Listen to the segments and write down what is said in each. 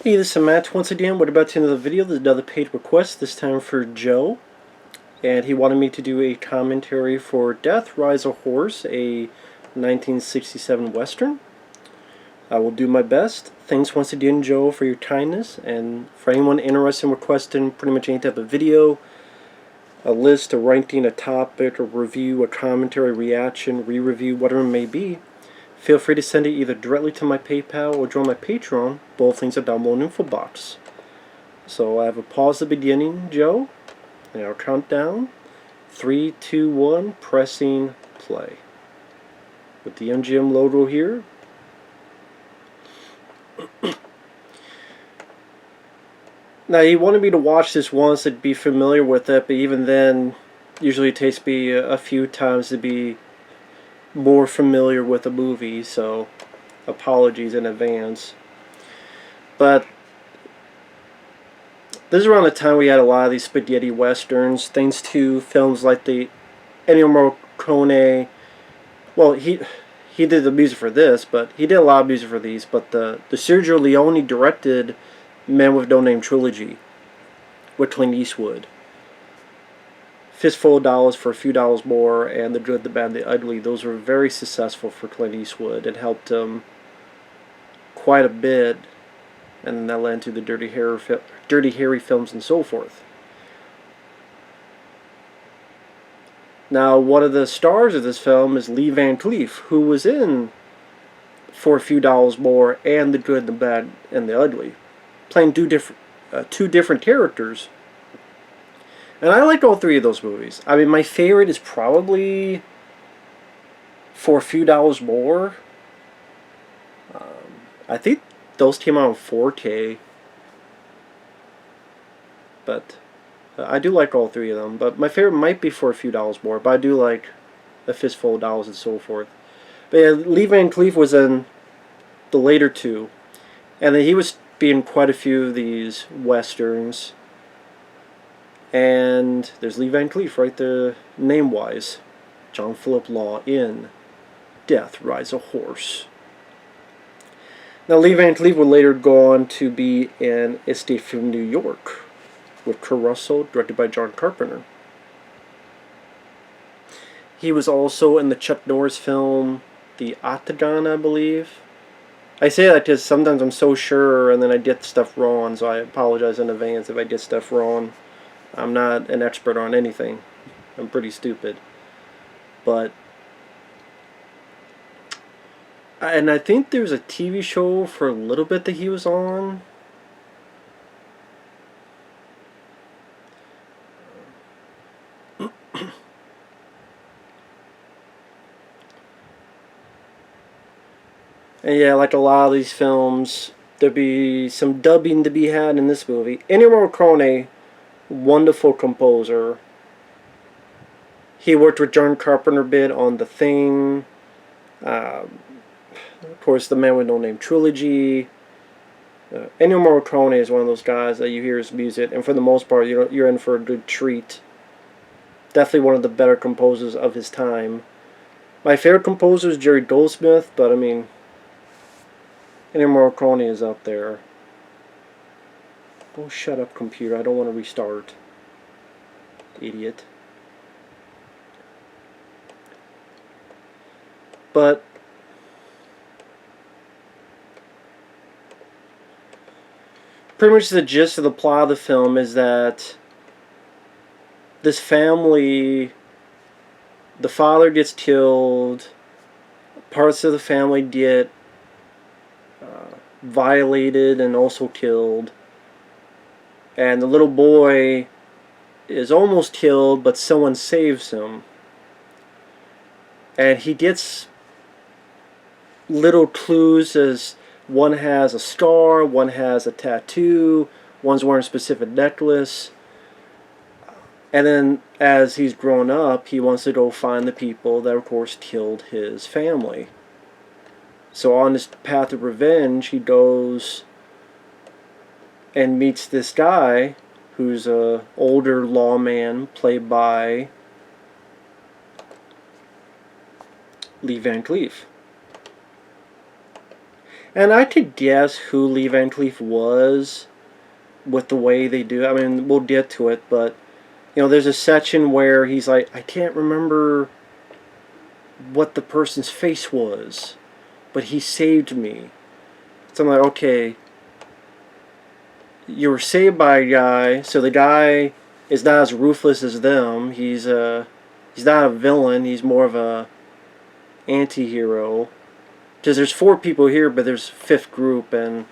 Hey, this is Matt once again. We're about to end of the video. There's another paid request, this time for Joe. And he wanted me to do a commentary for Death Rides a Horse, a 1967 Western. I will do my best. Thanks once again, Joe, for your kindness. And for anyone interested in requesting pretty much any type of video, a list, a ranking, a topic, a review, a commentary, reaction, re-review, whatever it may be, feel free to send it either directly to my PayPal or join my Patreon. Both links are down below in the info box. So I have a pause at the beginning, Joe, and I'll count down. 3, 2, 1, pressing play. With the MGM logo here. Now, he wanted me to watch this once to be familiar with it, but even then, usually it takes me a few times to be more familiar with the movie, so apologies in advance. But this is around the time we had a lot of these spaghetti westerns, thanks to films like the Ennio Morricone. Well, he did the music for this, but he did a lot of music for these. But the Sergio Leone directed Man with No Name trilogy with Clint Eastwood. Fistful of Dollars for a Few Dollars More, and The Good, the Bad, the Ugly. Those were very successful for Clint Eastwood. It helped him quite a bit, and that led into the Dirty Harry films and so forth. Now, one of the stars of this film is Lee Van Cleef, who was in For a Few Dollars More and The Good, the Bad, and the Ugly, playing two different characters. And I liked all three of those movies. I mean, my favorite is probably For a Few Dollars More. I think those came out in 4K. But I do like all three of them. But my favorite might be For a Few Dollars More. But I do like A Fistful of Dollars and so forth. But yeah, Lee Van Cleef was in the later two. And then he was in quite a few of these westerns. And there's Lee Van Cleef right there, name-wise. John Phillip Law in Death Rides a Horse. Now, Lee Van Cleef would later go on to be in Escape from New York with Kurt Russell, directed by John Carpenter. He was also in the Chuck Norris film The Octagon, I believe. I say that because sometimes I'm so sure and then I get stuff wrong, so I apologize in advance if I get stuff wrong. I'm not an expert on anything. I'm pretty stupid. But, and I think there's a TV show for a little bit that he was on. And yeah, like a lot of these films, there'd be some dubbing to be had in this movie. Ennio Morricone, wonderful composer. He worked with John Carpenter a bit on The Thing. Of course, the Man with No Name trilogy. Ennio Morricone is one of those guys that you hear his music, and for the most part, you're in for a good treat. Definitely one of the better composers of his time. My favorite composer is Jerry Goldsmith, but I mean, Ennio Morricone is up there. Oh, shut up, computer. I don't want to restart. Idiot. But pretty much the gist of the plot of the film is that this family, the father gets killed, parts of the family get violated and also killed, and the little boy is almost killed, but someone saves him, and he gets little clues as one has a scar, one has a tattoo, one's wearing a specific necklace. And then as he's grown up, he wants to go find the people that, of course, killed his family. So on his path of revenge, he goes and meets this guy who's an older lawman played by Lee Van Cleef. And I could guess who Lee Van Cleef was with the way they do. I mean, we'll get to it, but there's a section where he's like, I can't remember what the person's face was, but he saved me. So I'm like, okay, you were saved by a guy, so the guy is not as ruthless as them. He's not a villain. He's more of a anti-hero. Because there's 4 people here, but there's a 5th group, and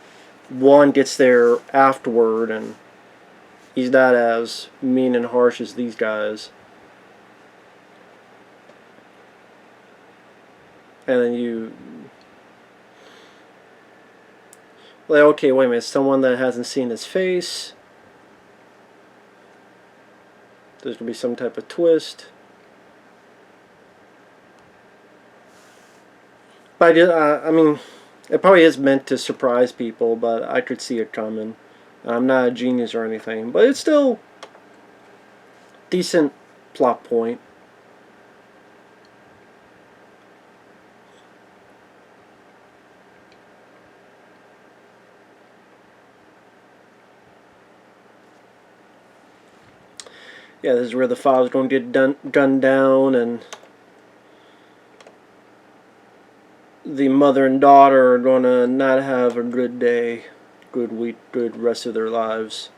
one gets there afterward, and he's not as mean and harsh as these guys. And then like, okay, wait a minute, someone that hasn't seen his face. There's going to be some type of twist. But I mean, it probably is meant to surprise people, but I could see it coming. I'm not a genius or anything, but it's still decent plot point. Yeah, this is where the father's going to get gunned down, and the mother and daughter are going to not have a good day, good week, good rest of their lives.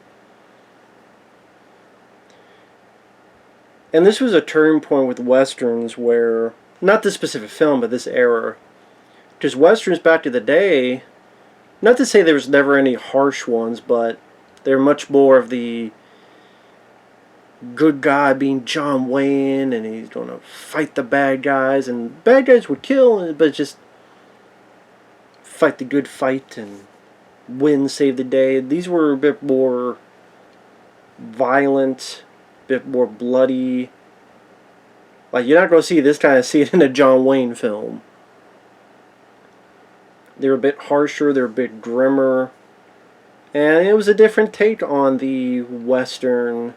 And this was a turning point with westerns where, not this specific film, but this era, because westerns back in the day, not to say there was never any harsh ones, but they're much more of the good guy being John Wayne, and he's going to fight the bad guys, and bad guys would kill, but just fight the good fight and win, save the day. These were a bit more violent, a bit more bloody. Like, you're not going to see this kind of scene in a John Wayne film. They're a bit harsher, they're a bit grimmer, and it was a different take on the Western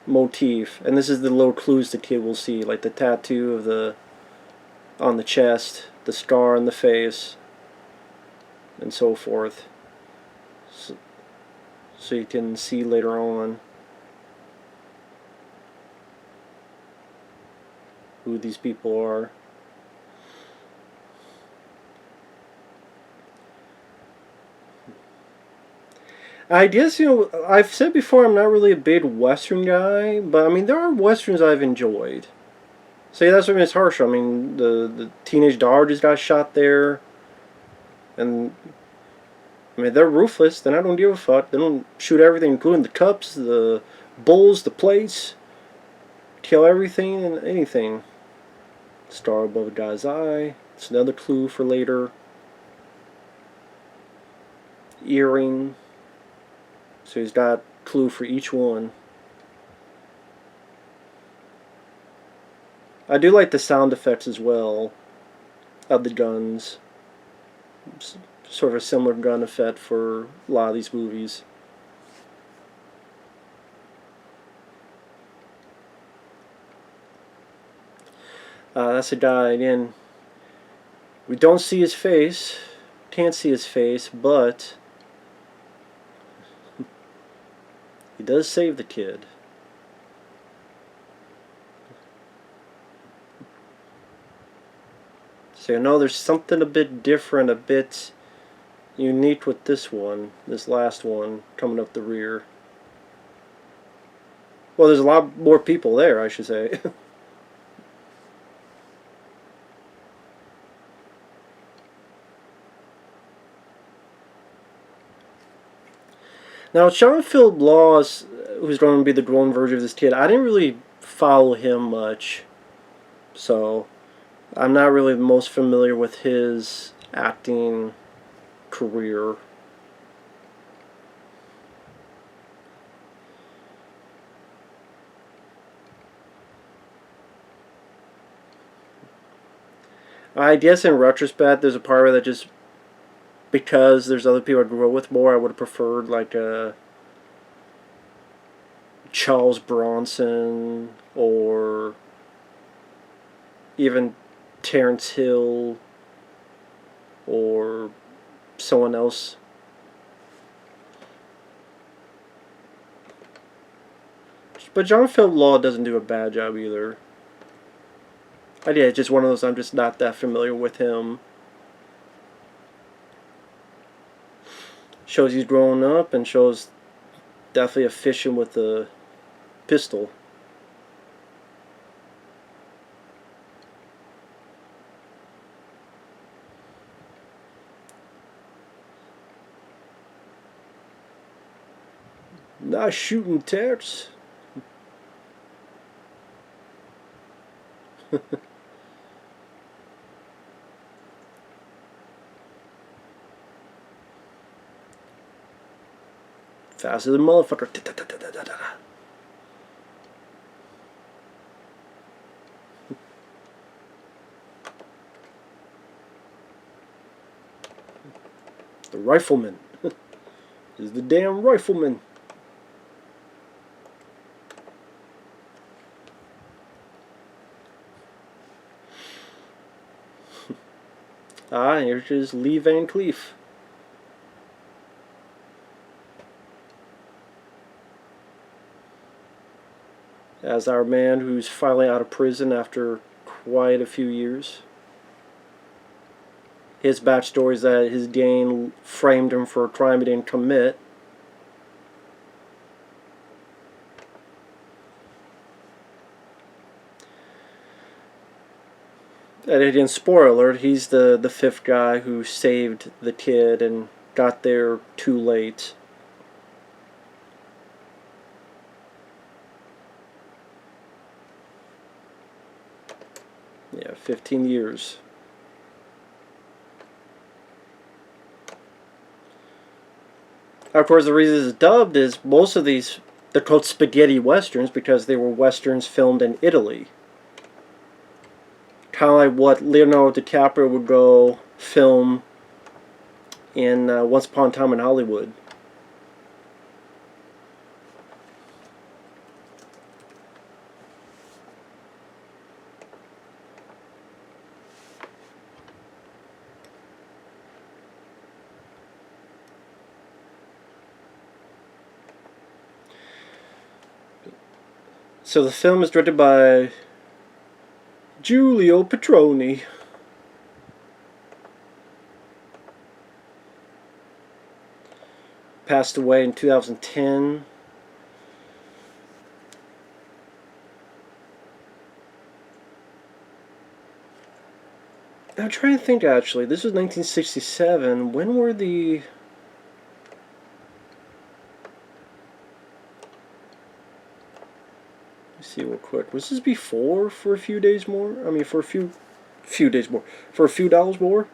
motif. And this is the little clues the kid will see, like the tattoo of on the chest, the scar on the face, and so forth. So you can see later on who these people are. I guess, I've said before I'm not really a big Western guy, but I mean, there are Westerns I've enjoyed. So yeah, that's what makes harsh. I mean, the teenage daughter just got shot there, and I mean, they're ruthless. They don't give a fuck. They don't shoot everything, including the cups, the bowls, the plates, kill everything and anything. Star above a guy's eye. It's another clue for later. Earring. So he's got clue for each one. I do like the sound effects as well of the guns. Sort of a similar gun effect for a lot of these movies. That's a guy, again, we don't see his face, can't see his face, but he does save the kid. So you know there's something a bit different, a bit unique with this one, this last one, coming up the rear. Well, there's a lot more people there, I should say. Now, Sean Phillip Laws, who's going to be the grown version of this kid, I didn't really follow him much. So, I'm not really most familiar with his acting career. I guess in retrospect, there's a part of it that just, because there's other people I grew up with more, I would have preferred like Charles Bronson or even Terrence Hill or someone else. But John Philip Law doesn't do a bad job either. Yeah, it's just one of those, I'm just not that familiar with him. Shows he's grown up and shows definitely efficient with the pistol. Not shooting terts. Faster than motherfucker. The rifleman. Is the damn rifleman. Here's Lee Van Cleef. As our man who's finally out of prison after quite a few years. His backstory is that his gang framed him for a crime he didn't commit. And again, spoiler alert, he's the fifth guy who saved the kid and got there too late. Yeah, 15 years. Of course, the reason it's dubbed is most of these, they're called spaghetti westerns because they were westerns filmed in Italy. Kind of like what Leonardo DiCaprio would go film in Once Upon a Time in Hollywood. So the film is directed by Giulio Petroni. Passed away in 2010. I'm trying to think actually. This was 1967. When were the... Let's see real quick. Was this before For a Few Days More? I mean, for a few days more. For a few dollars more?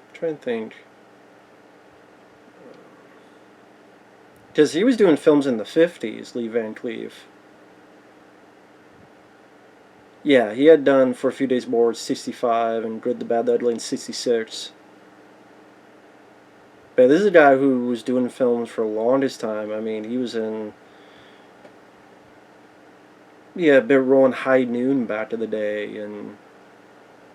I'm trying to think. Because he was doing films in the 50s, Lee Van Cleef. Yeah, he had done For a Few Days More in 65 and Good, the Bad, the Ugly in 66. But this is a guy who was doing films for the longest time. I mean, he was in... Yeah, a bit rolling High Noon back in the day, and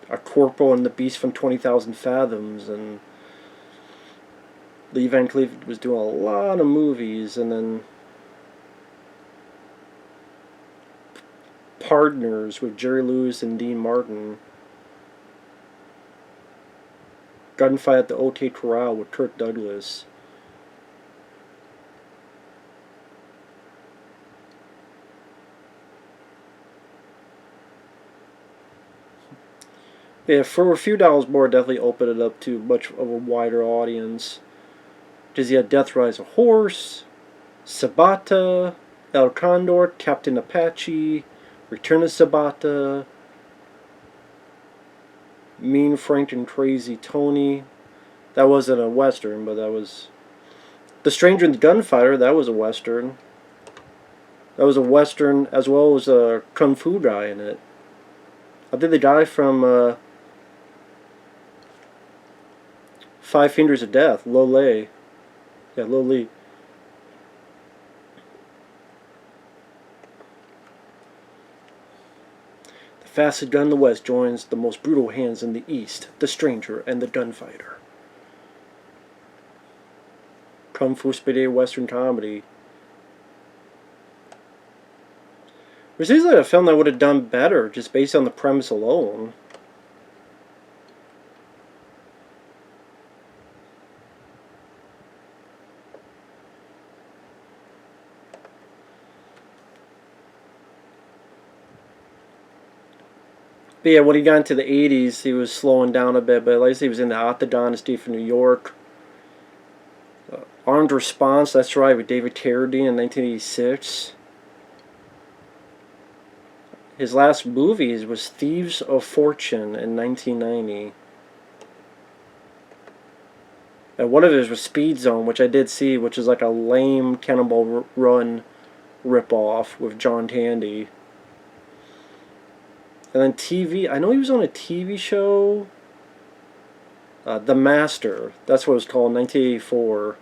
A Corporal and the Beast from 20,000 Fathoms, and Lee Van Cleef was doing a lot of movies, and then Partners with Jerry Lewis and Dean Martin. Gunfight at the OK Corral with Kirk Douglas. Yeah, For a Few Dollars More definitely opened it up to much of a wider audience. Because he had Death Rides a Horse, Sabata, El Condor, Captain Apache, Return of Sabata, Mean Frank and Crazy Tony. That wasn't a western, but that was... The Stranger and the Gunfighter, that was a western. That was a western as well as a kung fu guy in it. I think the guy from Five Fingers of Death, Lo Lei. Yeah, Lo Lee. fastest gun in the West joins the most brutal hands in the East, the stranger and the gunfighter. Kung Fu spaghetti western comedy. Which seems like a film that would have done better just based on the premise alone. But yeah, when he got into the 80s, he was slowing down a bit, but at least he was in the Orthodontist for New York. Armed Response, that's right, with David Carradine in 1986. His last movies was Thieves of Fortune in 1990. And one of his was Speed Zone, which I did see, which is like a lame Cannonball Run ripoff with John Tandy. And then TV, I know he was on a TV show, The Master, that's what it was called, 1984.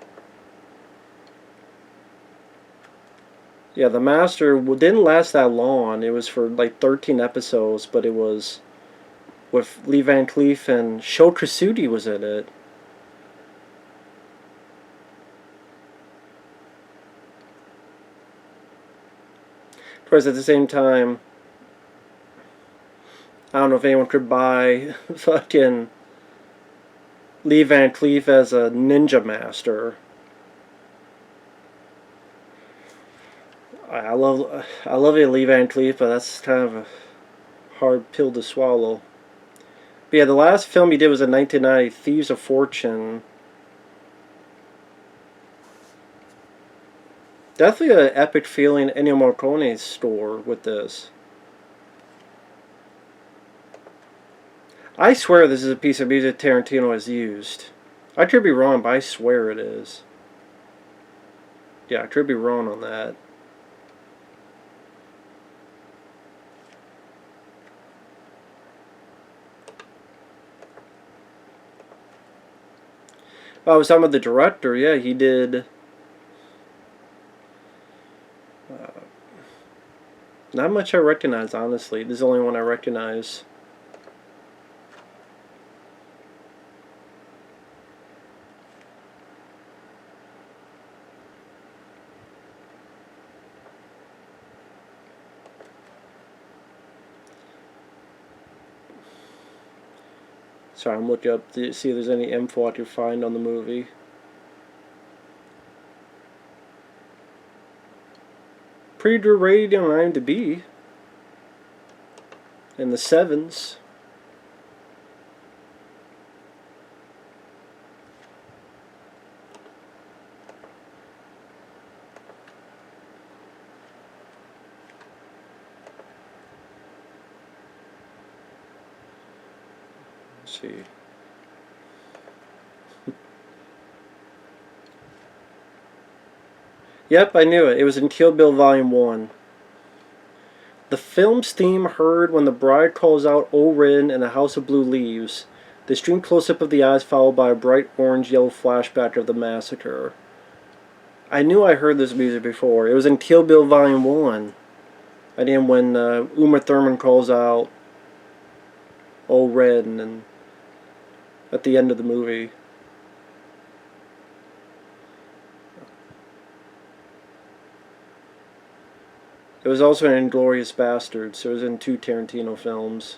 Yeah, The Master didn't last that long. It was for like 13 episodes, but it was with Lee Van Cleef and Sho Kosugi was in it. Of course, at the same time, I don't know if anyone could buy fucking Lee Van Cleef as a ninja master. I love it, Lee Van Cleef, but that's kind of a hard pill to swallow. But yeah, the last film he did was in 1990, Thieves of Fortune. Definitely an epic feeling Ennio Morricone's score with this. I swear this is a piece of music Tarantino has used. I could be wrong, but I swear it is. Yeah, I could be wrong on that. I was talking about the director. Yeah, he did. Not much I recognize, honestly. This is the only one I recognize. Sorry, I'm looking up to see if there's any info I can find on the movie. Pretty good rating on IMDb. In the 7s. Let's see. Yep, I knew it. It was in Kill Bill Volume 1. The film's theme heard when the bride calls out O-Rin in the House of Blue Leaves. The stream close-up of the eyes followed by a bright orange-yellow flashback of the massacre. I knew I heard this music before. It was in Kill Bill Volume 1. I did when Uma Thurman calls out O-Rin and at the end of the movie. It was also in Inglourious Basterds, so it was in 2 Tarantino films.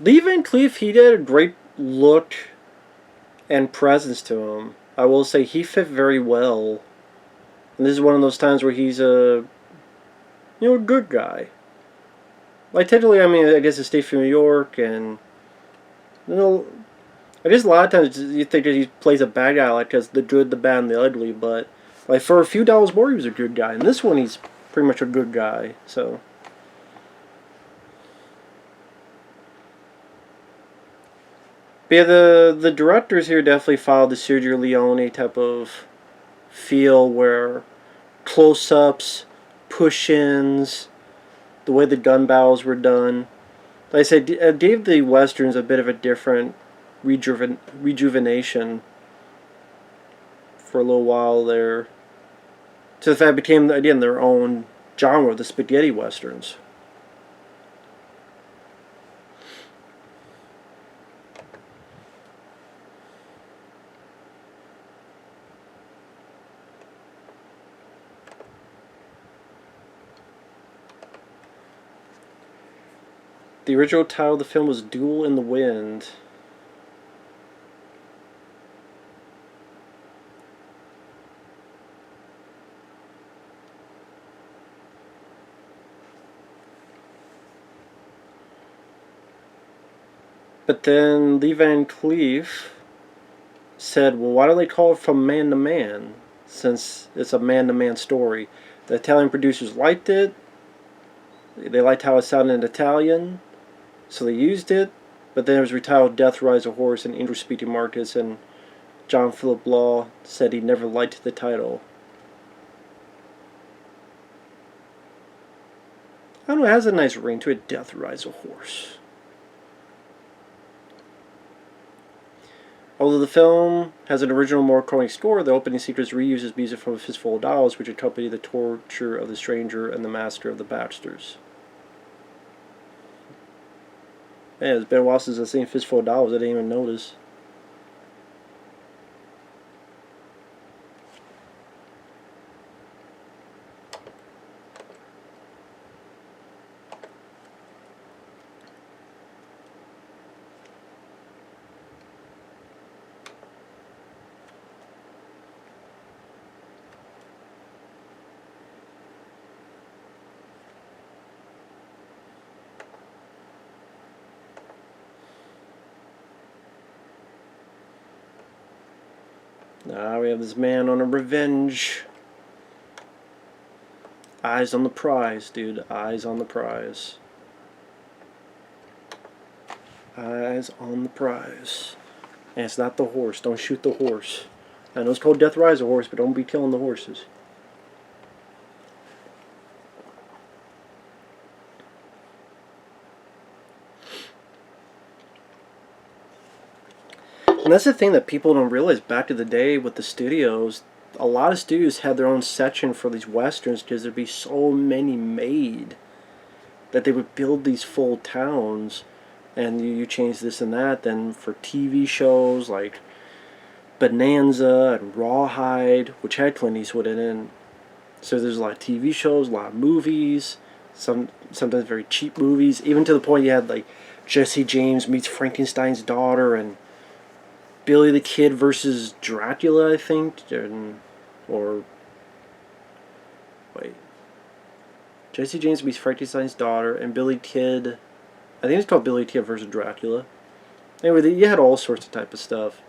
Lee Van Cleef, he did a great look and presence to him. I will say he fit very well. And this is one of those times where he's a good guy. Like technically, I mean, I guess it's State from New York, and I guess a lot of times you think that he plays a bad guy, like as the good, the bad, and the ugly. But like for a few dollars more, he was a good guy. And this one, he's pretty much a good guy. So. But But yeah, the directors here definitely followed the Sergio Leone type of feel, where close-ups, push-ins, the way the gun battles were done. Like I said, it gave the westerns a bit of a different rejuvenation for a little while there. To the fact it became, again, their own genre, the spaghetti westerns. The original title of the film was Duel in the Wind. But then Lee Van Cleef said, well, why don't they call it From Man to Man, since it's a man-to-man story? The Italian producers liked it. They liked how it sounded in Italian, so they used it. But then it was retitled Death Rides a Horse in English-speaking markets, and John Phillip Law said he never liked the title. I don't know, it has a nice ring to it, Death Rides a Horse. Although the film has an original, more iconic score, the opening sequence reuses music from A Fistful of Dollars, which accompany the torture of the stranger and the master of the Baxters. Man, it's been a while since I've seen Fistful of Dollars. I didn't even notice. Now we have this man on a revenge. Eyes on the prize, dude. Eyes on the prize. Eyes on the prize. And it's not the horse. Don't shoot the horse. I know it's called Death Rides a Horse, but don't be killing the horses. And that's the thing that people don't realize. Back in the day with the studios, a lot of studios had their own section for these westerns because there'd be so many made that they would build these full towns, and you change this and that. Then for TV shows like Bonanza and Rawhide, which had Clint Eastwood in it. So there's a lot of TV shows, a lot of movies, sometimes very cheap movies, even to the point you had like Jesse James meets Frankenstein's daughter and Billy the Kid versus Dracula, I think, or wait, Jesse James meets Frankenstein's daughter and Billy Kid. I think it's called Billy Kid versus Dracula. Anyway, you had all sorts of type of stuff.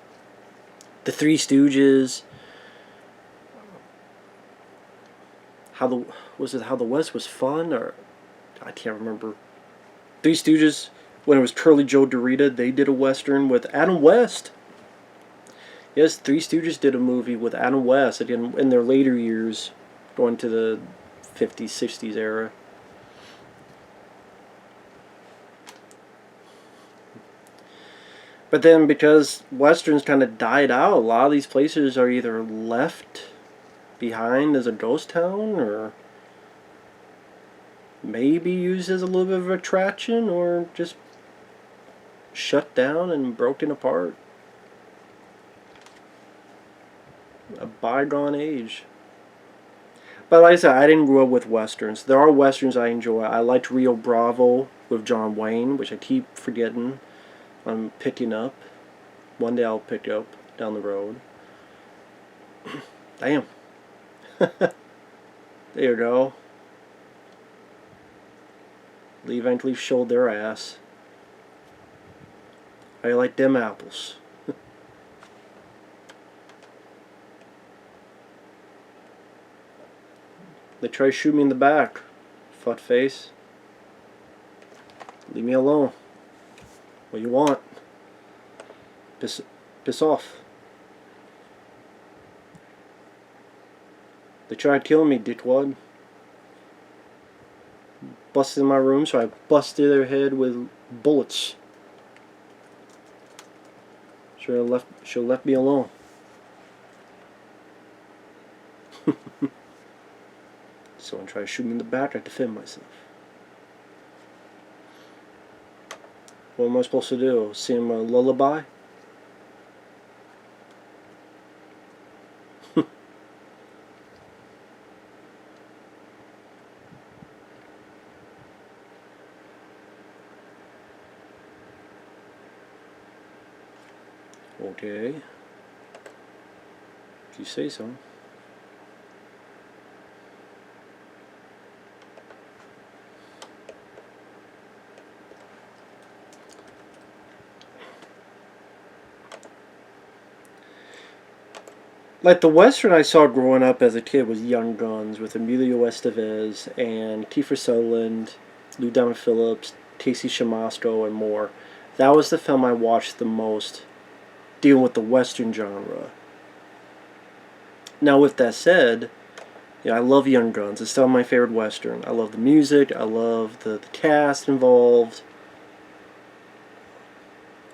The Three Stooges. How the West Was Fun, or I can't remember. Three Stooges, when it was Curly Joe Dorita, they did a western with Adam West. Yes, Three Stooges did a movie with Adam West, again, in their later years, going to the 50s, 60s era. But then, because westerns kind of died out, a lot of these places are either left behind as a ghost town, or maybe used as a little bit of attraction, or just shut down and broken apart. A bygone age. But like I said, I didn't grow up with westerns. There are westerns I enjoy. I liked Rio Bravo with John Wayne, which I keep forgetting I'm picking up. One day I'll pick up down the road. Damn. There you go. Lee Van Cleef showed their ass. How you like them apples? They try to shoot me in the back. Fuck face. Leave me alone. What you want? Piss, piss off. They tried killing me, dickwad. Busted in my room, so I busted their head with bullets. Should have left me alone. Someone tried to shoot me in the back, I defend myself. What am I supposed to do? Sing a lullaby? Okay. If you say so. Like the Western I saw growing up as a kid was Young Guns with Emilio Estevez and Kiefer Sutherland, Lou Diamond Phillips, Casey Shamasco, and more. That was the film I watched the most dealing with the Western genre. Now, with that said, I love Young Guns. It's still my favorite Western. I love the music. I love the cast involved.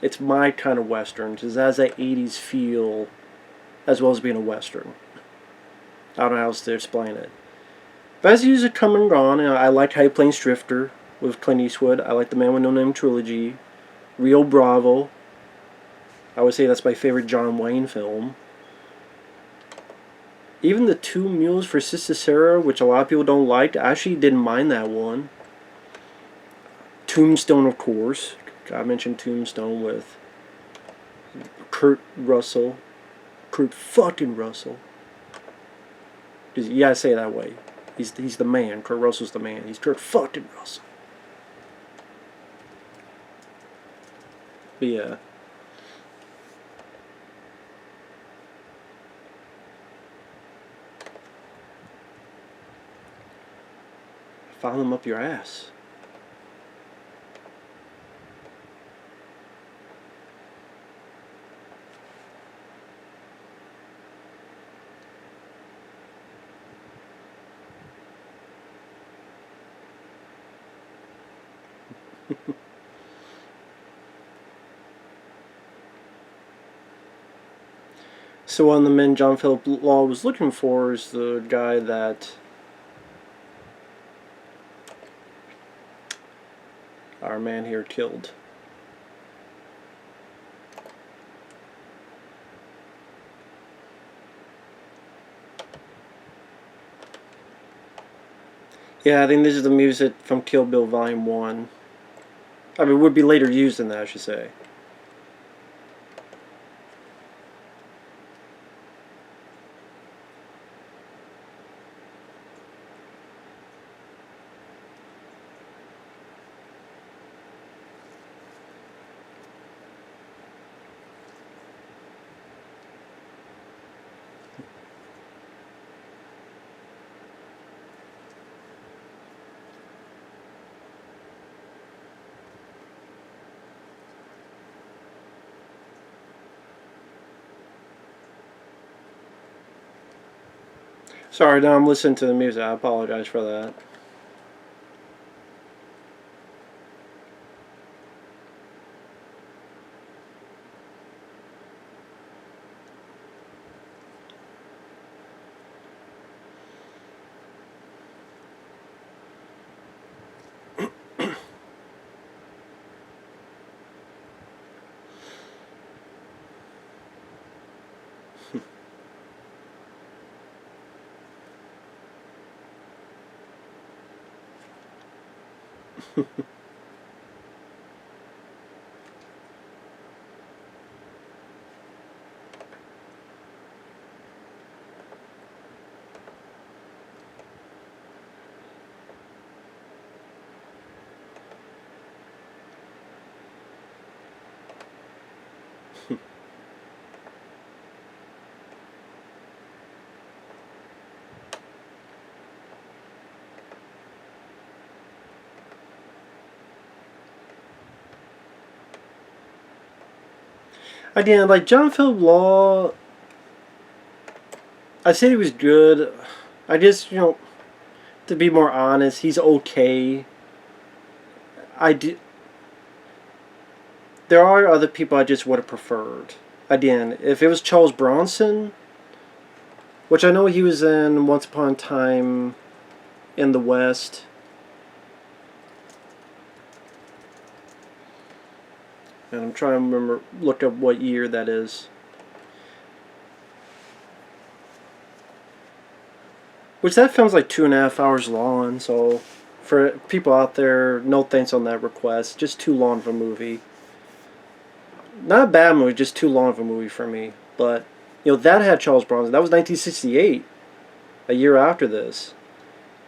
It's my kind of Western because it has that 80s feel as well as being a Western. I don't know how else to explain it. But as years have come and gone, I like High Plains Drifter with Clint Eastwood. I like the Man with No Name trilogy. Rio Bravo. I would say that's my favorite John Wayne film. Even the Two Mules for Sister Sarah, which a lot of people don't like, I actually didn't mind that one. Tombstone, of course. I mentioned Tombstone with Kurt Russell. Kurt fucking Russell. You gotta say it that way. He's the man. Kurt Russell's the man. He's Kurt fucking Russell. But yeah. File them up your ass. So one of the men John Philip Law was looking for is the guy that our man here killed. Yeah, I think this is the music from Kill Bill Volume 1. I mean, it would be later used in that, I should say. Sorry, now I'm listening to the music. I apologize for that. Again, like John Philip Law, I said he was good. I just, to be more honest, he's okay. I do. There are other people I just would have preferred. Again, if it was Charles Bronson, which I know he was in Once Upon a Time in the West. And I'm trying to remember, look up what year that is. Which that film's like 2.5 hours long, so for people out there, no thanks on that request. Just too long of a movie. Not a bad movie, just too long of a movie for me. But, that had Charles Bronson. That was 1968, a year after this.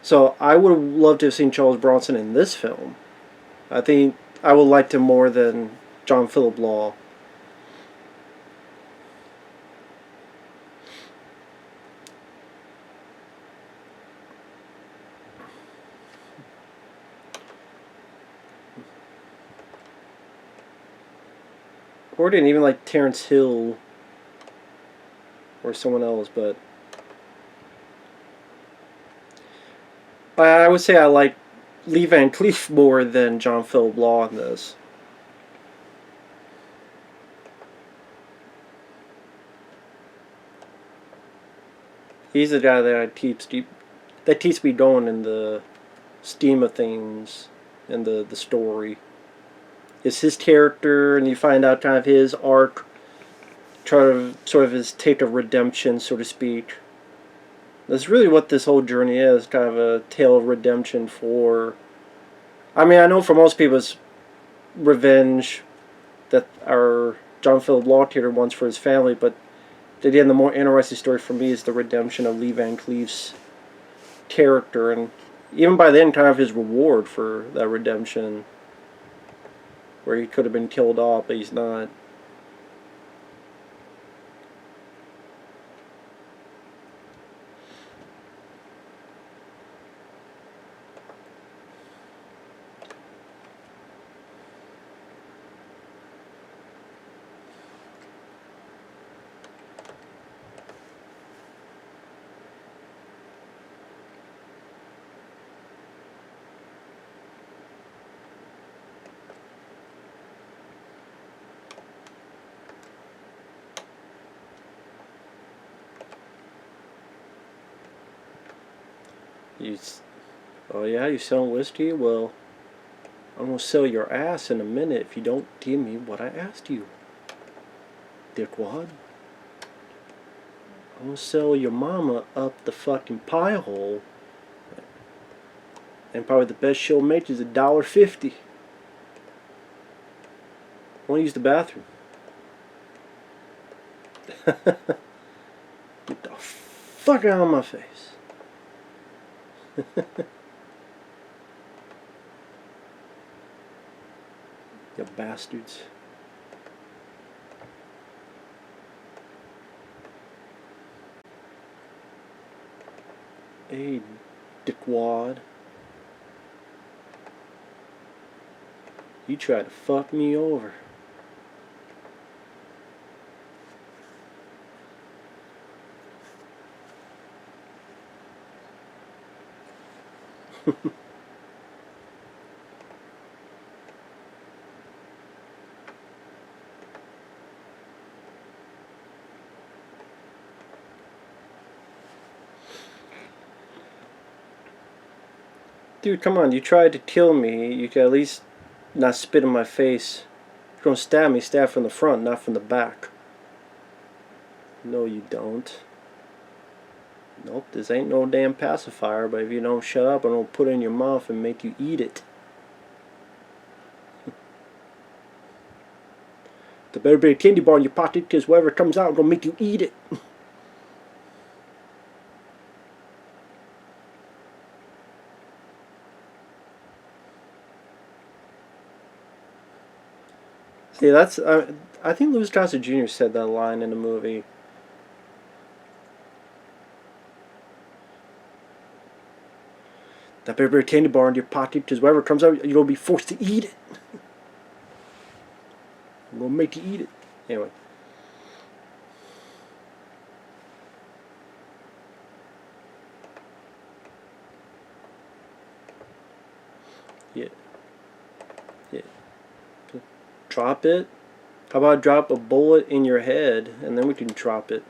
So I would have loved to have seen Charles Bronson in this film. I think I would like him more than John Philip Law. Or didn't even like Terrence Hill or someone else, but I would say I like Lee Van Cleef more than John Philip Law in this. He's the guy that keeps me going in the steam of things and the story. It's his character, and you find out kind of his arc, sort of his take of redemption, so to speak. That's really what this whole journey is, kind of a tale of redemption for... I mean, I know for most people it's revenge that our John Philip Law character wants for his family, but again, the more interesting story for me is the redemption of Lee Van Cleef's character, and even by then, kind of his reward for that redemption, where he could have been killed off, but he's not. You, oh yeah, you selling whiskey? Well, I'm gonna sell your ass in a minute if you don't give me what I asked you, dickwad. I'm gonna sell your mama up the fucking pie hole, and probably the best she'll make is $1.50. I wanna use the bathroom. Get the fuck out of my face. You bastards. Hey, dickwad. You tried to fuck me over. Dude, come on, you tried to kill me. You could at least not spit in my face. If you're gonna stab me, stab from the front, not from the back. No, you don't. Nope, this ain't no damn pacifier, but if you don't shut up, I'm gonna put it in your mouth and make you eat it. The better be a candy bar in your pocket, because whatever comes out, I'm gonna make you eat it. See, that's... I think Louis Gossett Jr. said that line in the movie. That better be a candy bar in your pocket, because whatever comes out, you're gonna be forced to eat it. I'm gonna make you eat it. Anyway. Yeah. Yeah. Drop it? How about drop a bullet in your head and then we can drop it?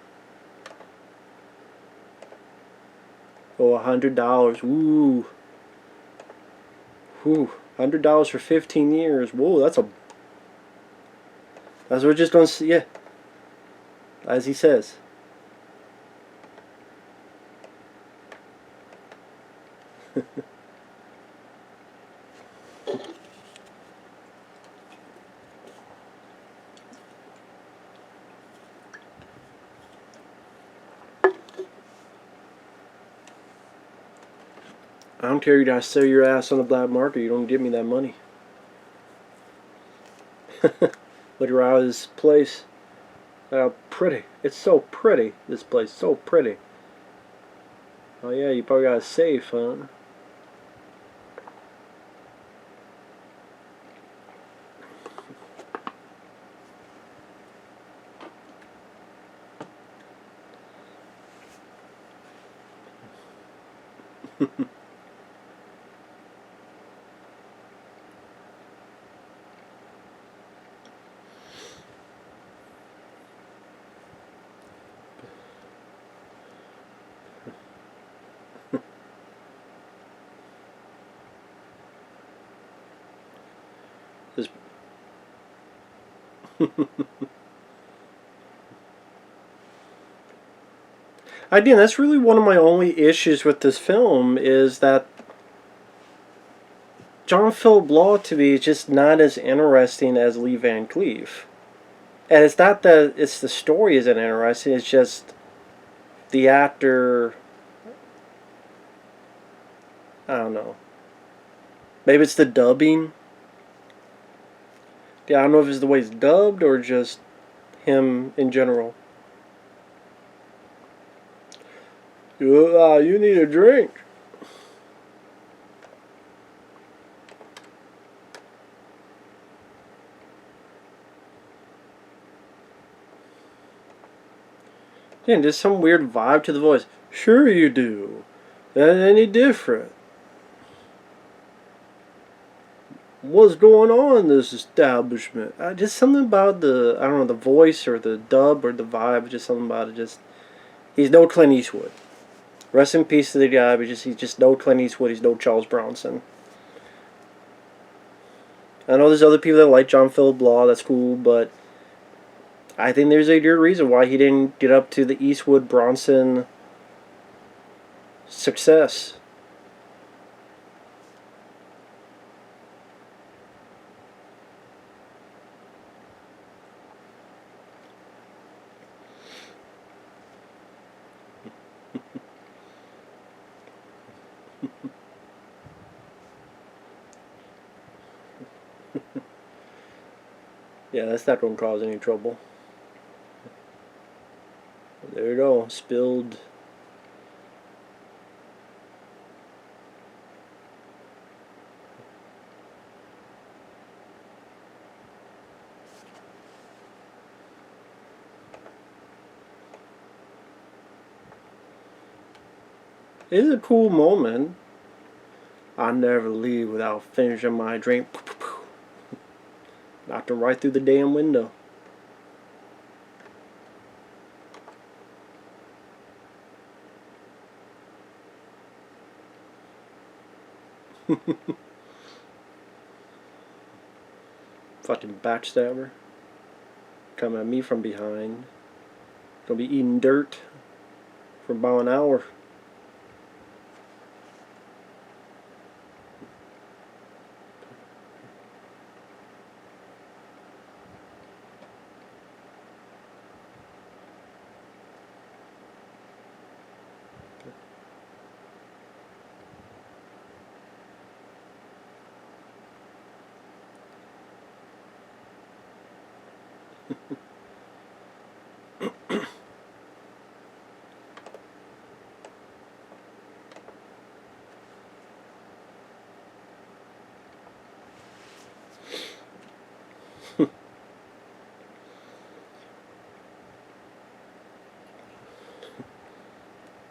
Oh, $100. Ooh. Whew. $100 for 15 years. Whoa, that's a... That's what we're just gonna see. Yeah. As he says. I don't care, you gotta sell your ass on the black market. You don't give me that money. Look around this place. How pretty. It's so pretty. This place, so pretty. Oh yeah, you probably got a safe, huh? This Again, that's really one of my only issues with this film is that John Philip Law to me is just not as interesting as Lee Van Cleef. And it's not that it's the story isn't interesting, it's just the actor, I don't know. Maybe it's the dubbing. Yeah, I don't know if it's the way it's dubbed or just him in general. You need a drink. Yeah, just some weird vibe to the voice. Sure you do. That ain't any different. What's going on in this establishment? Just something about the, I don't know, the voice or the dub or the vibe. Just something about it. Just he's no Clint Eastwood. Rest in peace to the guy, but he's just no Clint Eastwood. He's no Charles Bronson. I know there's other people that like John Philip Law. That's cool, but I think there's a good reason why he didn't get up to the Eastwood Bronson success. Yeah, that's not going to cause any trouble. There you go. Spilled. It is a cool moment. I never leave without finishing my drink. Knocked him right through the damn window. Fucking backstabber. Coming at me from behind. Gonna be eating dirt for about an hour.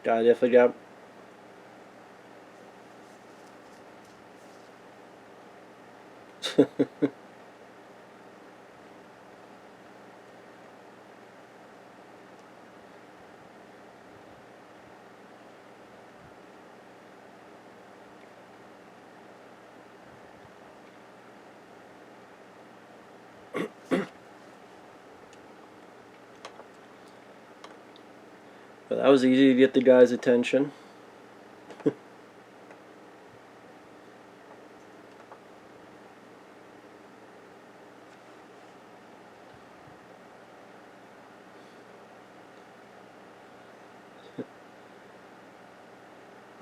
Guy definitely got But that was easy to get the guy's attention.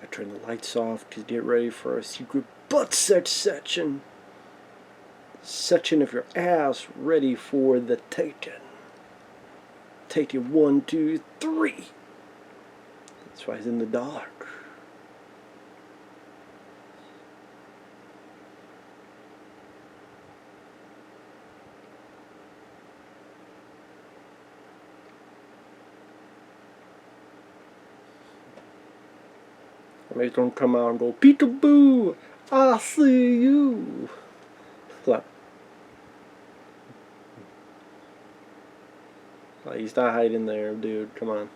I turn the lights off to get ready for a secret butt sex section. Section of your ass ready for the taken. Take it 1, 2, 3. That's why he's in the dark. Somebody's gonna come out and go, peekaboo, I see you. Like, he's not hiding there, dude. Come on.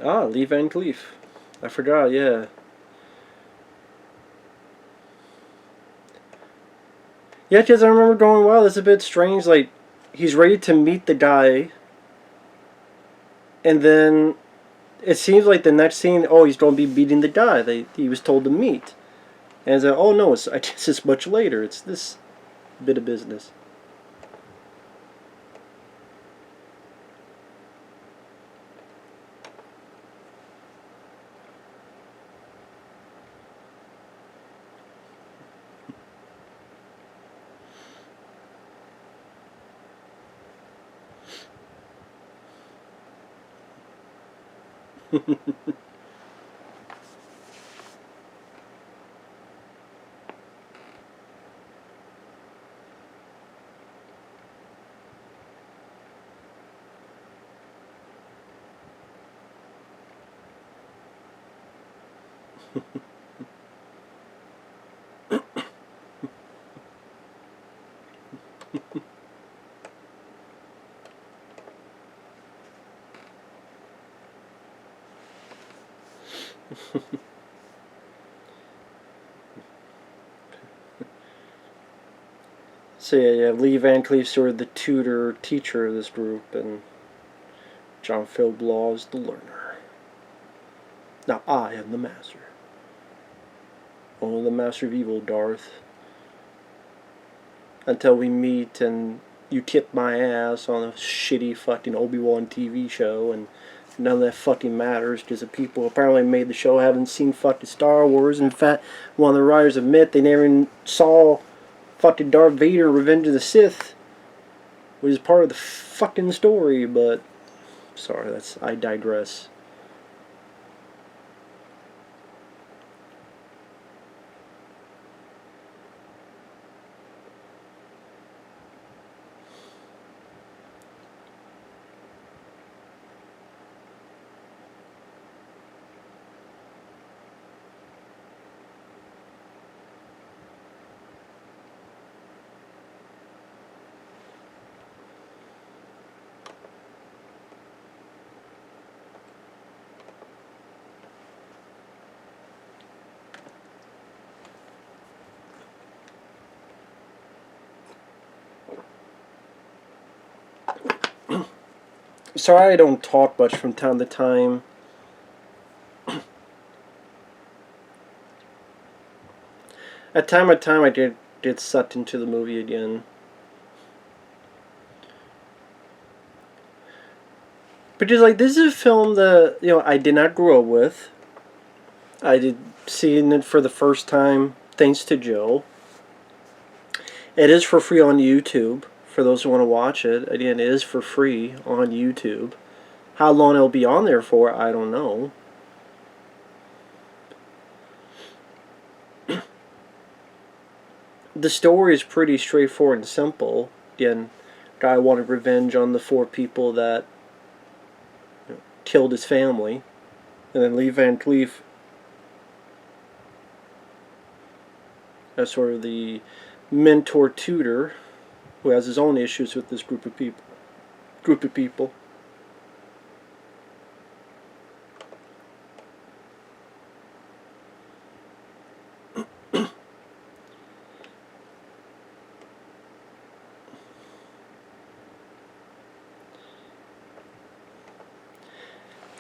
Ah, Lee Van Cleef. I forgot, yeah. Yeah, because I remember going, wow, that's a bit strange. Like, he's ready to meet the guy, and then it seems like the next scene, oh, he's going to be beating the guy that he was told to meet. And it's like, oh no, I guess it's much later. It's this bit of business. So yeah, you have Lee Van Cleef, sort of the tutor, teacher of this group, and John Phillip Law is the learner. Now I am the master. Only the master of evil, Darth. Until we meet and you kick my ass on a shitty fucking Obi-Wan TV show, and none of that fucking matters because the people who apparently made the show haven't seen fucking Star Wars. In fact, one of the writers admit they never even saw fucking Darth Vader Revenge of the Sith, which is part of the fucking story, but sorry, I digress. Sorry I don't talk much from time to time. At time I get sucked into the movie again. Because like this is a film that I did not grow up with. I did seeing it for the first time thanks to Joe. It is for free on YouTube for those who want to watch it. Again, it is for free on YouTube. How long it'll be on there for, I don't know. The story is pretty straightforward and simple. again, guy wanted revenge on the 4 people that killed his family. And then Lee Van Cleef, as sort of the mentor tutor, who has his own issues with this group of people.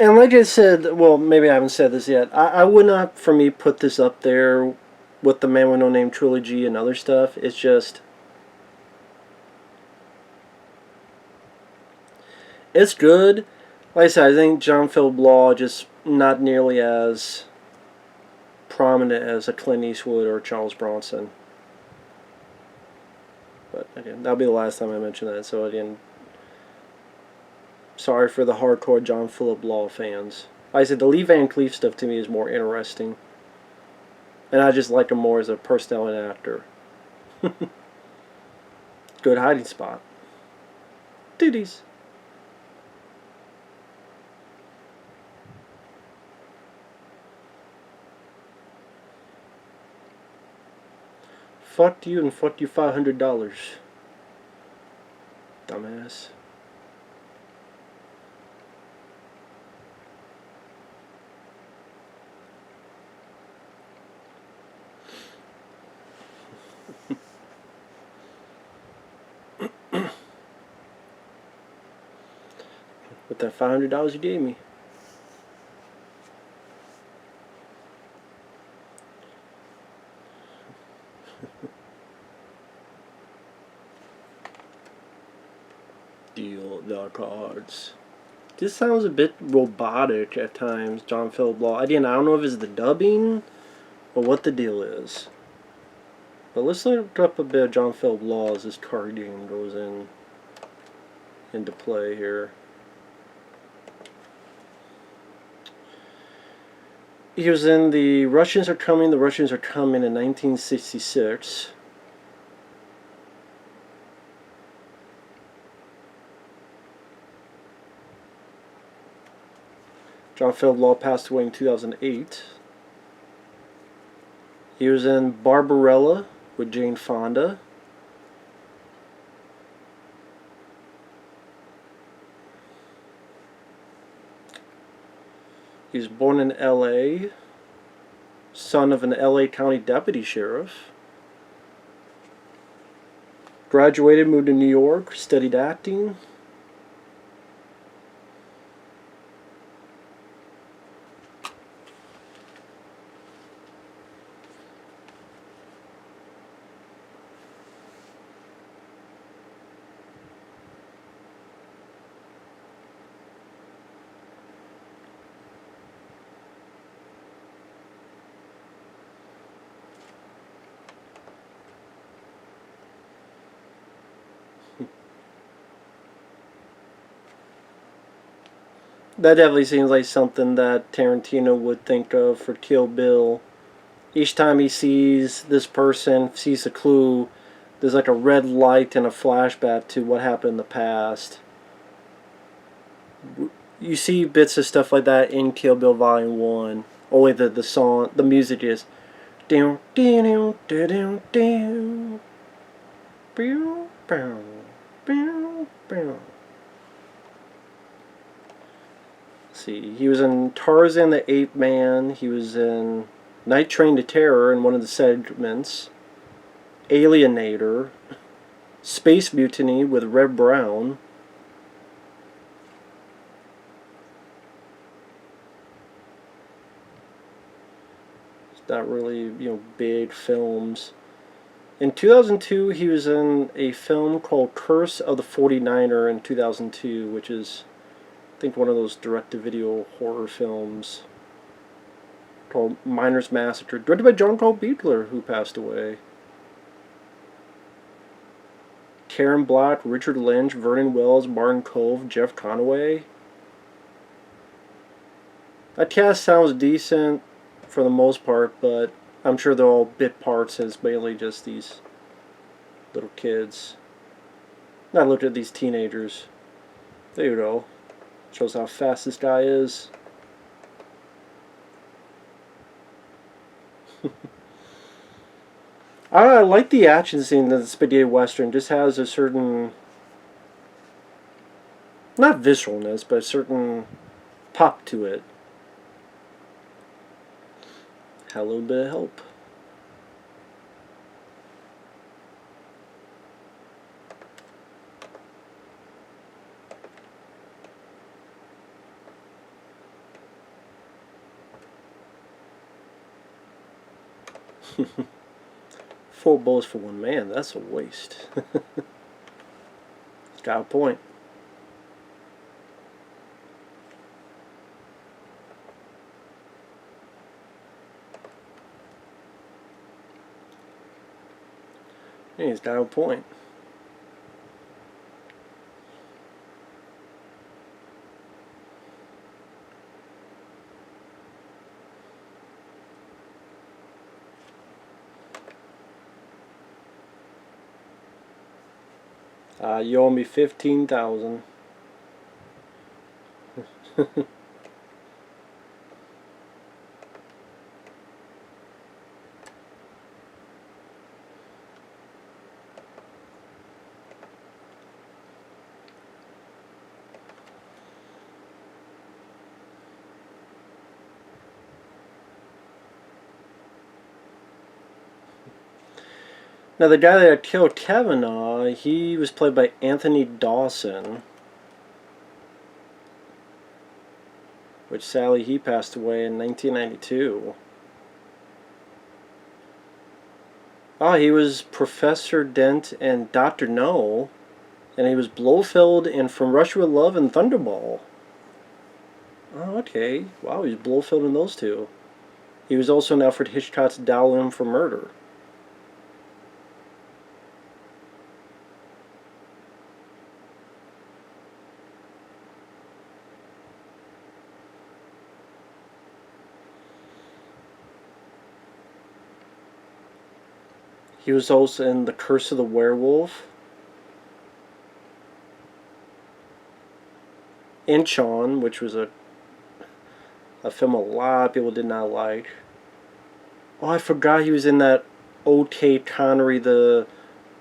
And like I said, well, maybe I haven't said this yet. I would not, for me, put this up there with the Man with No Name trilogy and other stuff. It's just, it's good. Like I said, I think John Phillip Law just not nearly as prominent as a Clint Eastwood or Charles Bronson. But again, that'll be the last time I mention that. So again, sorry for the hardcore John Phillip Law fans. Like I said, the Lee Van Cleef stuff to me is more interesting. And I just like him more as a personality and actor. Good hiding spot. Titties. Fuck you and fuck you $500. Dumbass. With that $500 you gave me. Deal the cards. This sounds a bit robotic at times, John Phillip Law. Again, I don't know if it's the dubbing or what the deal is. But let's look up a bit of John Phillip Law as this card game goes into play here. He was in The Russians Are Coming, The Russians Are Coming in 1966. John Phillip Law passed away in 2008. He was in Barbarella with Jane Fonda. He was born in L.A., son of an L.A. County deputy sheriff. Graduated, moved to New York, studied acting. That definitely seems like something that Tarantino would think of for Kill Bill. Each time he sees this person, sees a clue, there's like a red light and a flashback to what happened in the past. You see bits of stuff like that in Kill Bill Volume 1. Only the song, the music is down, down, down, down, down, down, down. See, he was in Tarzan the Ape Man. He was in Night Train to Terror in one of the segments. Alienator. Space Mutiny with Red Brown. It's not really, big films. In 2002, he was in a film called Curse of the 49er in 2002, which is, I think, one of those direct-to-video horror films called Miner's Massacre, directed by John Carl Buechler, who passed away. Karen Black, Richard Lynch, Vernon Wells, Martin Cove, Jeff Conaway. That cast sounds decent for the most part, but I'm sure they're all bit parts, as mainly just these little kids. I looked at these teenagers. There you go. Shows how fast this guy is. I like the action scene in the spaghetti western. Just has a certain, not visceralness, but a certain pop to it. Had a little bit of help. Four bullets for one man, that's a waste. Got a point. He's got a point. You owe me 15,000. Now, the guy that killed Kavanaugh, he was played by Anthony Dawson, which sadly he passed away in 1992. Oh, he was Professor Dent and Dr. No, and he was Blofeld in From Russia with Love and Thunderball. Oh, okay. Wow, he was Blofeld in those two. He was also in Alfred Hitchcock's Dial M for Murder. He was also in The Curse of the Werewolf. Inchon, which was a film a lot of people did not like. Oh, I forgot he was in that OK Connery, the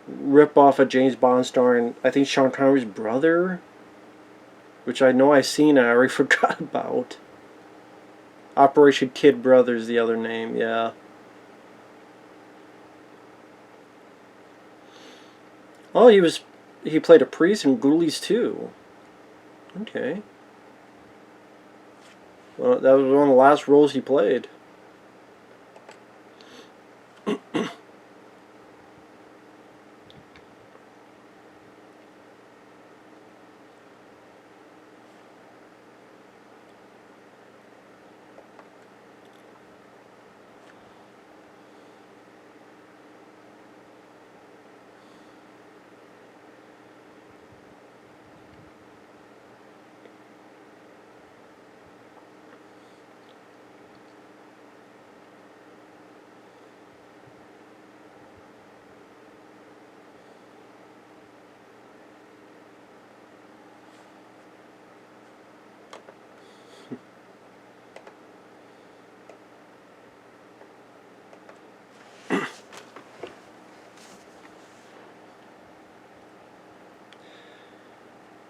rip-off of James Bond starring, I think, Sean Connery's brother, which I know I've seen and I already forgot about. Operation Kid Brothers, the other name, yeah. Oh, he played a priest in Ghoulies too. Okay. Well, that was one of the last roles he played.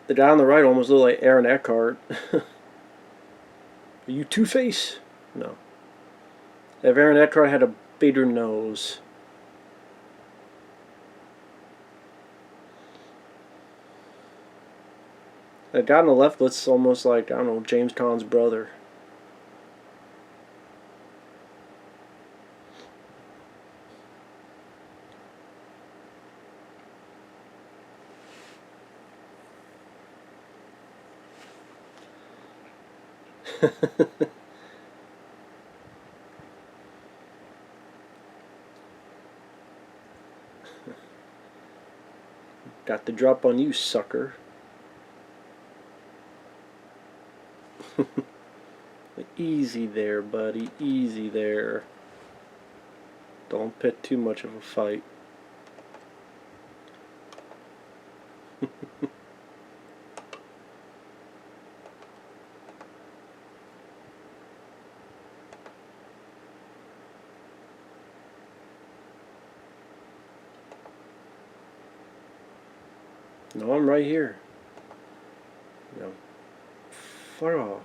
The guy on the right almost looked like Aaron Eckhart. Are you Two-Face? No. If Aaron Eckhart had a bigger nose. The guy on the left looks almost like, I don't know, James Caan's brother. Got the drop on you, sucker. Easy there, buddy. Easy there. Don't pit too much of a fight. No, I'm right here. No. Fuck off.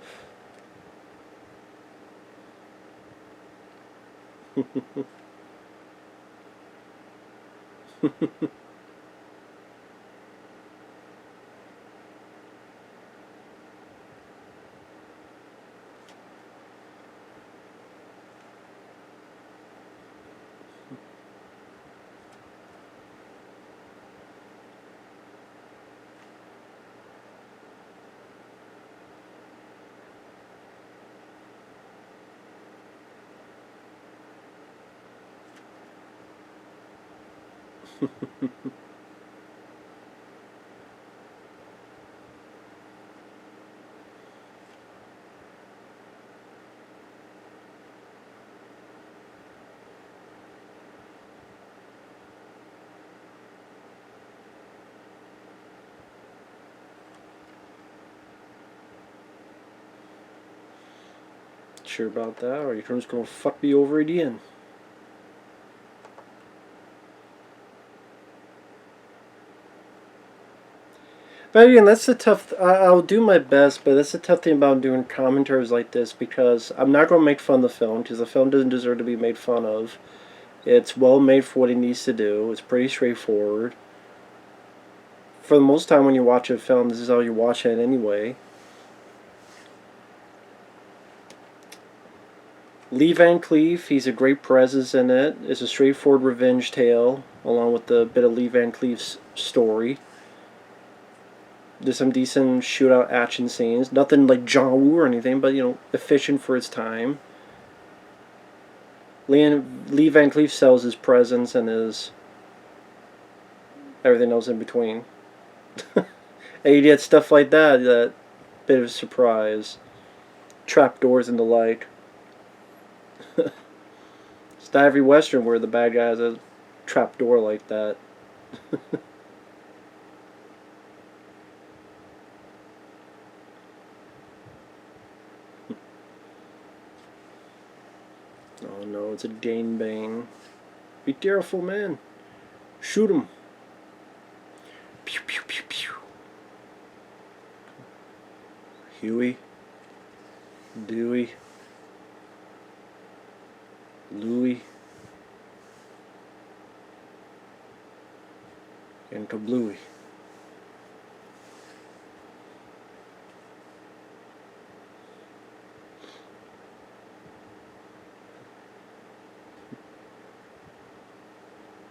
Sure about that, or you're just gonna fuck me over again. But again, that's the tough. I'll do my best, but that's the tough thing about doing commentaries like this, because I'm not going to make fun of the film, because the film doesn't deserve to be made fun of. It's well made for what it needs to do. It's pretty straightforward. For the most time, when you watch a film, this is how you watch it anyway. Lee Van Cleef, he's a great presence in it. It's a straightforward revenge tale, along with a bit of Lee Van Cleef's story. There's some decent shootout action scenes. Nothing like John Woo or anything, but efficient for its time. Lee Van Cleef sells his presence and his everything else in between. And you get stuff like that bit of a surprise. Trapdoors and the like. It's not every Western where the bad guy has a trapdoor like that. Oh no, it's a Dane Bane. Be careful, man. Shoot him. Pew pew pew pew. Huey. Dewey. Louie. And Kablooey.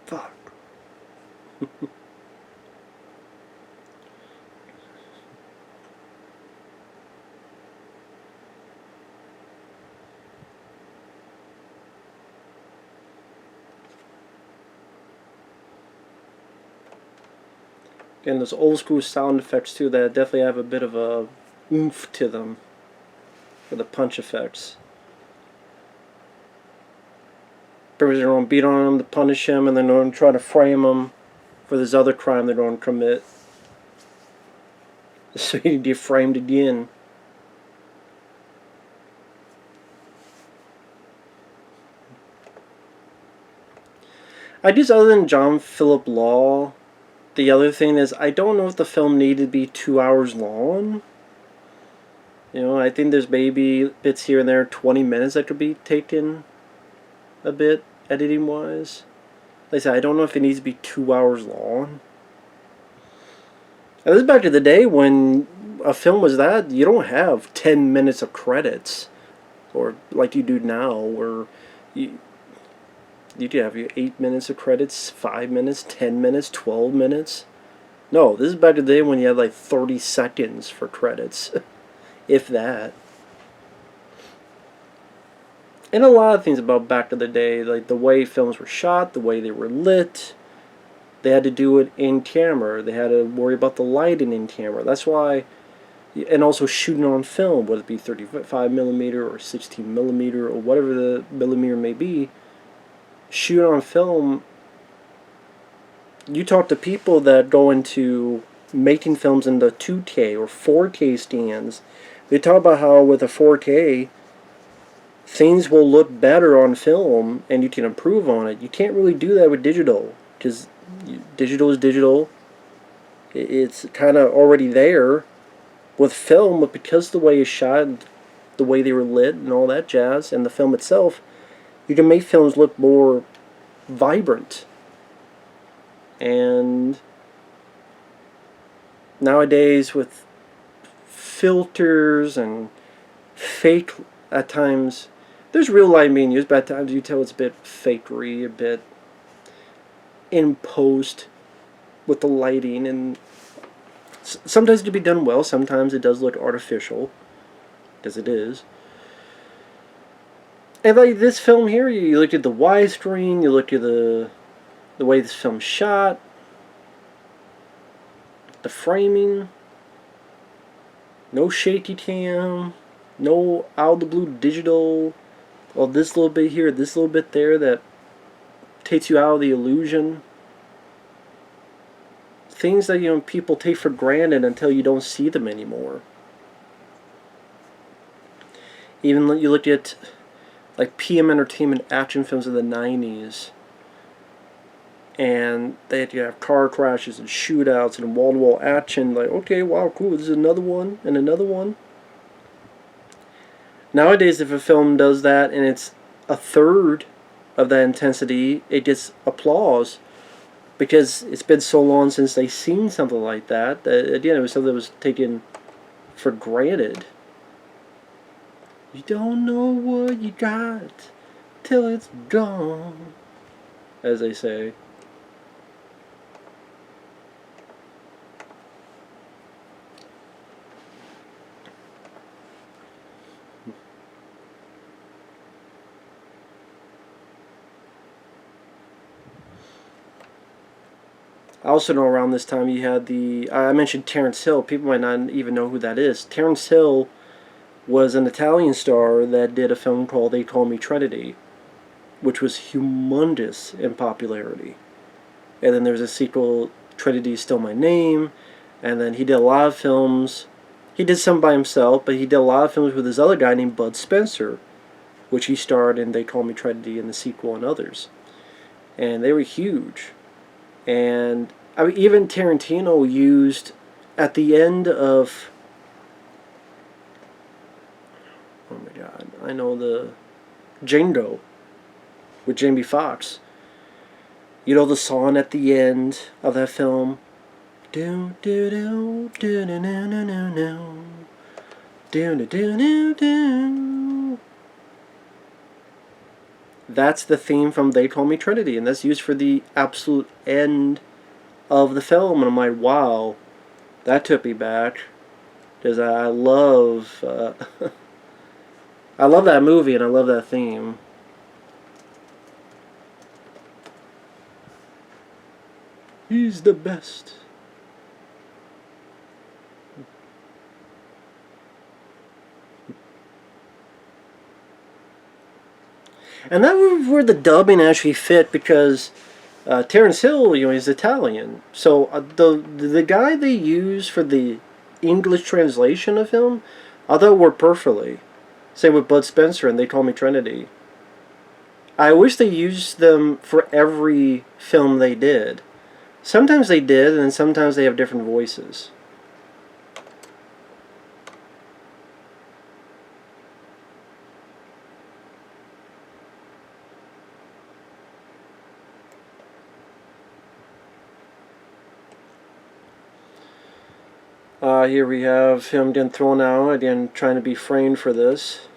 Fuck. Again, those old school sound effects too that definitely have a bit of a oomph to them. For the punch effects. They're going to beat on him to punish him, and then they're going to try to frame him for this other crime they're going to commit. So he get framed again. I guess other than John Phillip Law, the other thing is I don't know if the film needed to be 2 hours long. I think there's maybe bits here and there, 20 minutes that could be taken a bit, editing wise. Like I said, I don't know if it needs to be 2 hours long. And this is back to the day when a film was that, you don't have 10 minutes of credits. Or like you do now, where you could have your 8 minutes of credits, 5 minutes, 10 minutes, 12 minutes. No, this is back to the day when you had like 30 seconds for credits. If that. And a lot of things about back to the day, like the way films were shot, the way they were lit. They had to do it in camera. They had to worry about the lighting in camera. That's why, and also shooting on film, whether it be 35mm or 16mm or whatever the millimeter may be. Shooting on film, you talk to people that go into making films in the 2K or 4K stands, they talk about how with a 4K, things will look better on film and you can improve on it. You can't really do that with digital because digital is digital. It's kind of already there. With film, but because the way it's shot, the way they were lit, and all that jazz, and the film itself, you can make films look more vibrant. And nowadays, with filters and fake, at times, there's real light being used, but at times you tell it's a bit fakery, a bit in post with the lighting, and sometimes it can be done well, sometimes it does look artificial, because it is. And like this film here, you look at the widescreen, you look at the way this film's shot, the framing, no shaky cam, no out of the blue digital, well, this little bit here, this little bit there that takes you out of the illusion. Things that people take for granted until you don't see them anymore. Even you look at like PM Entertainment action films of the 90s, and they had to have car crashes and shootouts and wall-to-wall action. Like, okay, wow, cool, this is another one and another one. Nowadays, if a film does that and it's a third of that intensity, it gets applause. Because it's been so long since they've seen something like that, again, it was something that was taken for granted. You don't know what you got till it's gone, as they say. I also know around this time you had I mentioned Terence Hill. People might not even know who that is. Terence Hill was an Italian star that did a film called They Call Me Trinity, which was humongous in popularity. And then there's a sequel, Trinity is Still My Name, and then he did a lot of films. He did some by himself, but he did a lot of films with this other guy named Bud Spencer, which he starred in They Call Me Trinity and the sequel and others. And they were huge. And I mean, even Tarantino used at the end of, oh my god, I know the Django with Jamie Foxx. You know the song at the end of that film? Do do do do do do do do do do do. That's the theme from They Call Me Trinity, and that's used for the absolute end of the film. And I'm like, wow, that took me back, because I love, I love that movie and I love that theme. He's the best. And that was where the dubbing actually fit, because Terence Hill, he's Italian. So the guy they use for the English translation of him, I thought worked perfectly. Same with Bud Spencer and They Call Me Trinity. I wish they used them for every film they did. Sometimes they did, and sometimes they have different voices. Here we have him getting thrown out, again trying to be framed for this.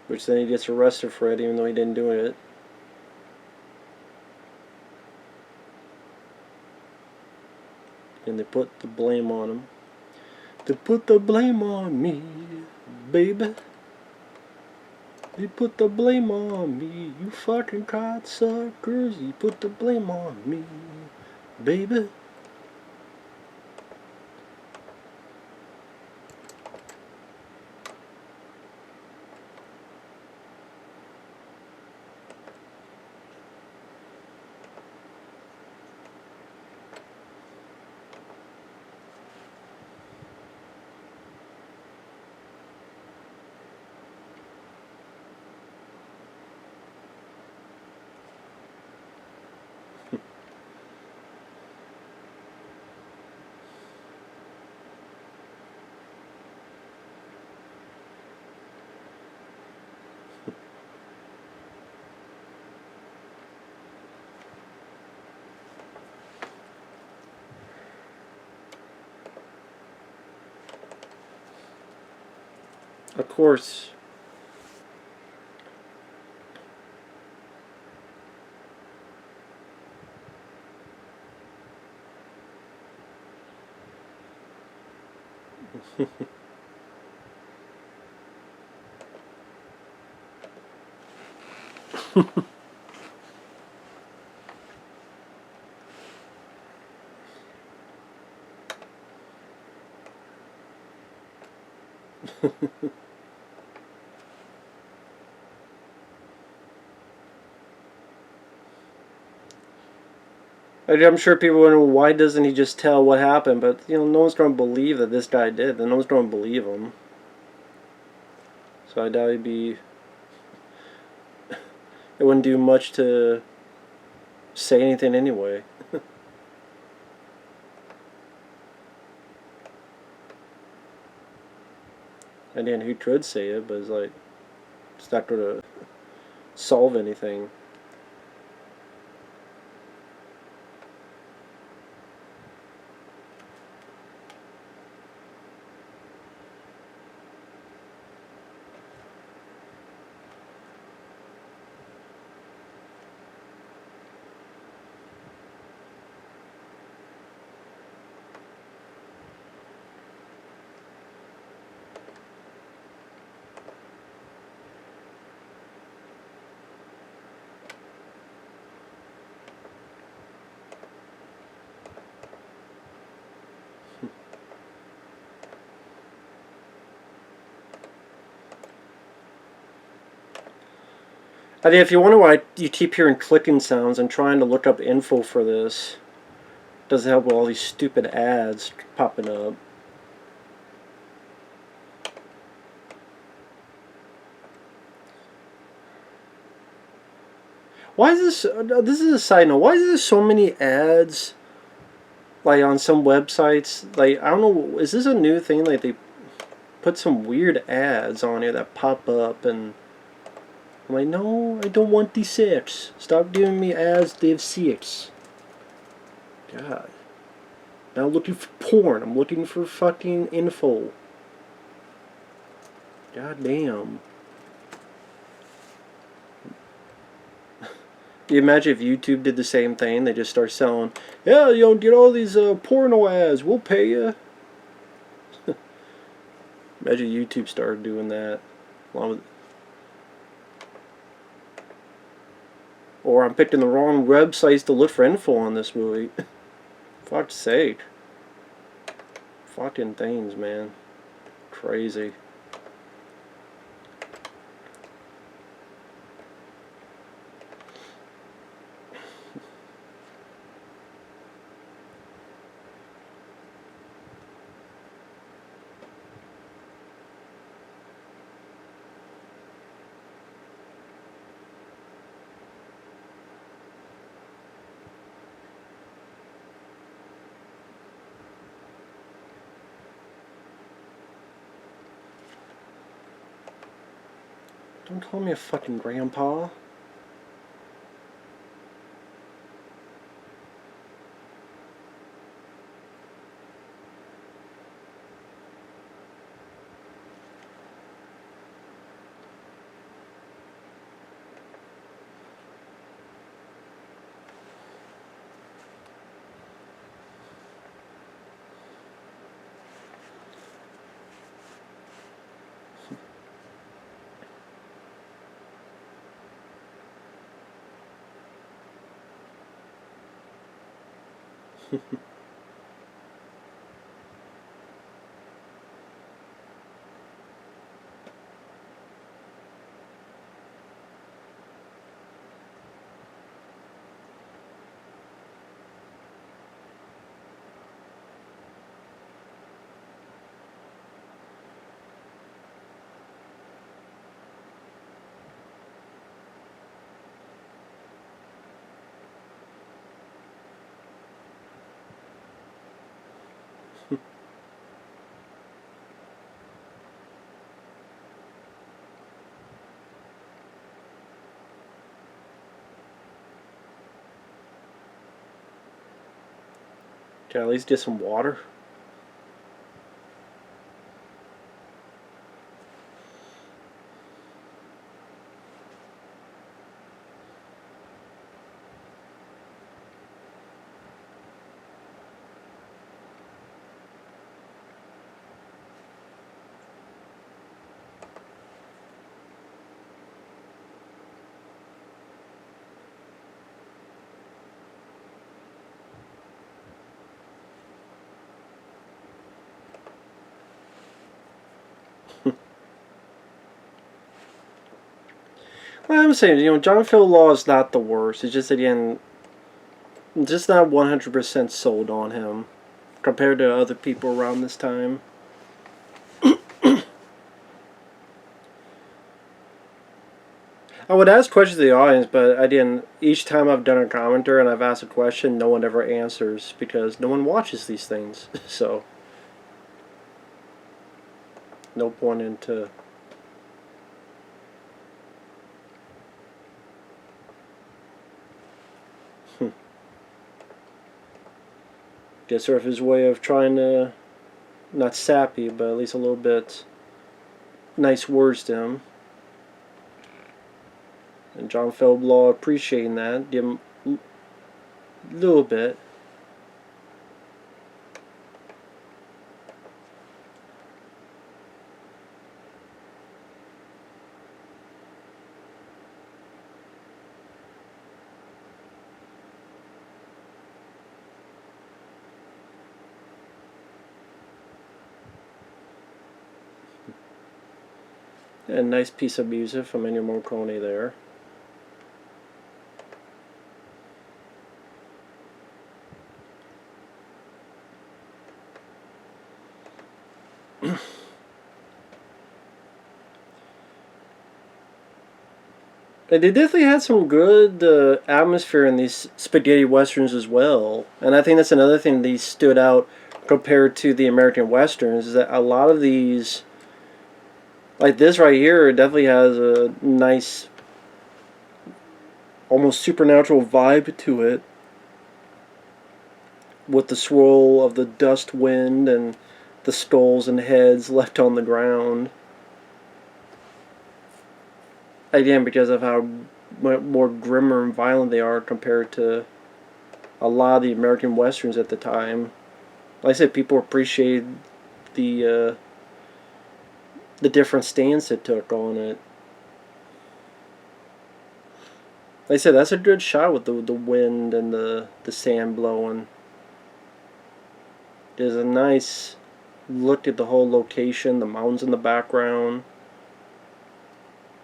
Which then he gets arrested for it, even though he didn't do it. And they put the blame on him. They put the blame on me, baby. You put the blame on me, you fucking cocksuckers. You put the blame on me, baby. Of course. I'm sure people wonder why doesn't he just tell what happened, but no one's going to believe that this guy did. Then no one's going to believe him. So I doubt he'd be. It wouldn't do much to say anything anyway. And then he could say it, but it's like it's not going to solve anything. I think if you wonder why you keep hearing clicking sounds and trying to look up info for this, doesn't help with all these stupid ads popping up. Why is this? This is a side note. Why is there so many ads? Like on some websites, like I don't know. Is this a new thing? Like they put some weird ads on here that pop up, and I'm like, no, I don't want these sex. Stop giving me ads. They have sex. God. Now I'm looking for porn. I'm looking for fucking info. God damn. You imagine if YouTube did the same thing? They just start selling, yeah, get all these porno ads. We'll pay you. Imagine YouTube started doing that. Along with, or I'm picking the wrong websites to look for info on this movie. Fuck's sake. Fucking things, man. Crazy. Don't call me a fucking grandpa. Can I at least get some water? I'm saying, John Phil Law is not the worst. It's just, again, just not 100% sold on him compared to other people around this time. I would ask questions to the audience, but I didn't. Each time I've done a commenter and I've asked a question, no one ever answers because no one watches these things. So, no point into. Guess sort of his way of trying to, not sappy, but at least a little bit nice words to him. And John Philip Law appreciating that, give him a little bit. And a nice piece of music from Ennio Morricone there. They definitely had some good atmosphere in these spaghetti westerns as well, and I think that's another thing these stood out compared to the American westerns, is that a lot of these, like this right here, definitely has a nice, almost supernatural vibe to it, with the swirl of the dust wind and the skulls and heads left on the ground. Again, because of how more grimmer and violent they are compared to a lot of the American westerns at the time. Like I said, people appreciate the different stance it took on it. Like I said, that's a good shot with the wind and the sand blowing. There's a nice look at the whole location, the mountains in the background.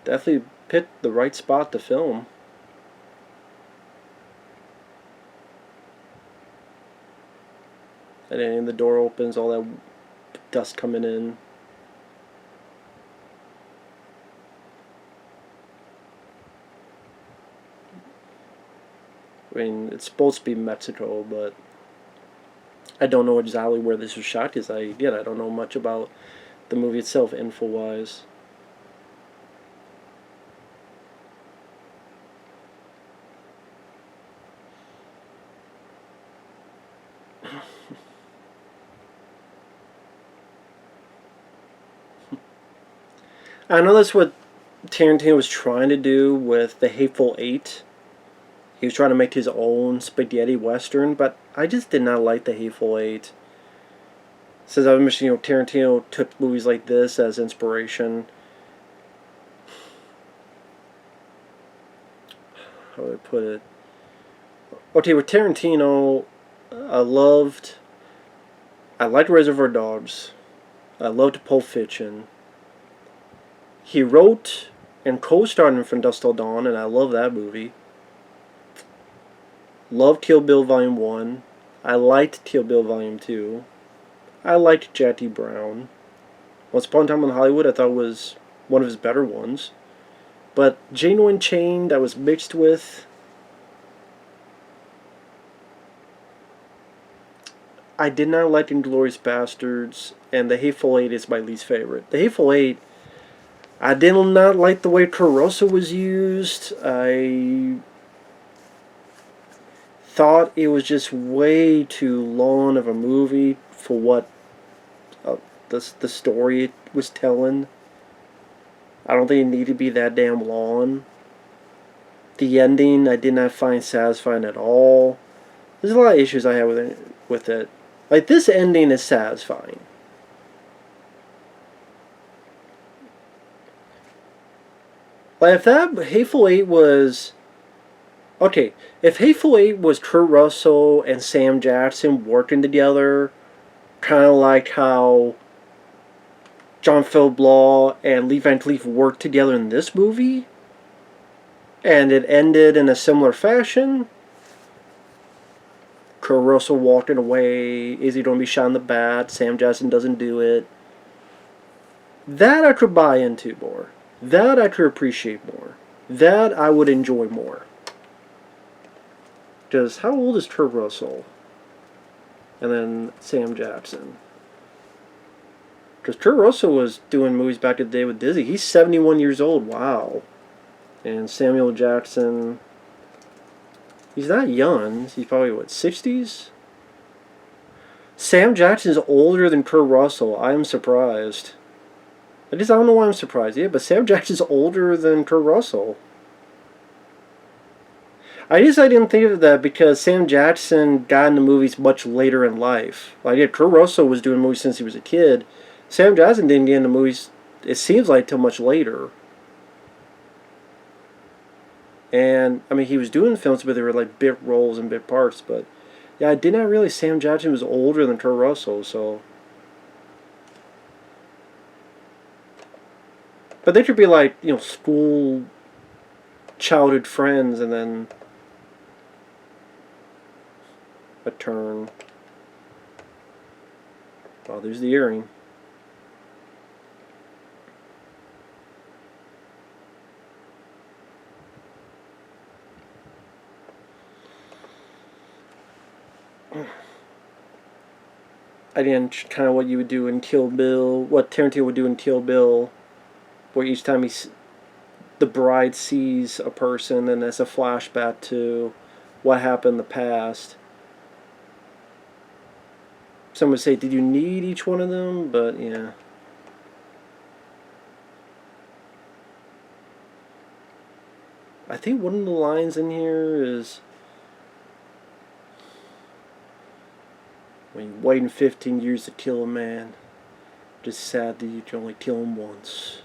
Definitely picked the right spot to film. And then the door opens, all that dust coming in. I mean, it's supposed to be Mexico, but I don't know exactly where this was shot because I don't know much about the movie itself info-wise. I know that's what Tarantino was trying to do with The Hateful Eight. He was trying to make his own spaghetti western, but I just did not like The Hateful Eight. Since I've mentioned, Tarantino took movies like this as inspiration. How would I put it? Okay, with Tarantino, I liked Reservoir Dogs. I loved Pulp Fiction. He wrote and co-starred in From Dusk Till Dawn, and I love that movie. Loved Kill Bill Volume 1. I liked Kill Bill Volume 2. I liked Jackie Brown. Once Upon a Time in Hollywood I thought was one of his better ones. But Django Unchained I was mixed with. I did not like Inglourious Bastards, and The Hateful Eight is my least favorite. The Hateful Eight, I did not like the way Caruso was used. I thought it was just way too long of a movie for what the story it was telling. I don't think it needed to be that damn long. The ending I did not find satisfying at all. There's a lot of issues I have with it. Like, this ending is satisfying. Like, if that Hateful Eight was... Okay, if Hateful Eight was Kurt Russell and Sam Jackson working together, kind of like how John Philip Law and Lee Van Cleef worked together in this movie, And it ended in a similar fashion. Kurt Russell walking away. Is he going to be shot in the bat? Sam Jackson doesn't do it. That I could buy into more. That I could appreciate more. That I would enjoy more. Because how old is Kurt Russell? And then Sam Jackson. Because Kurt Russell was doing movies back in the day with Disney. He's 71 years old. Wow. And Samuel Jackson, he's not young. He's probably, what, 60s? Sam Jackson's older than Kurt Russell. I'm surprised. I don't know why I'm surprised. Yeah, but Sam Jackson's older than Kurt Russell. I didn't think of that because Sam Jackson got into movies much later in life. Like, yeah, Kurt Russell was doing movies since he was a kid. Sam Jackson didn't get into movies, it seems like, till much later. And, I mean, he was doing films, but they were like bit roles and bit parts. But, yeah, I did not realize Sam Jackson was older than Kurt Russell, so. But they could be like, you know, school childhood friends and then a turn. Oh, there's the earring. Again, kind of what you would do in Kill Bill, what Tarantino would do in Kill Bill, where each time the bride sees a person and it's a flashback to what happened in the past. Some would say, did you need each one of them? But, yeah. I think one of the lines in here is, when you're waiting 15 years to kill a man, just sad that you can only kill him once.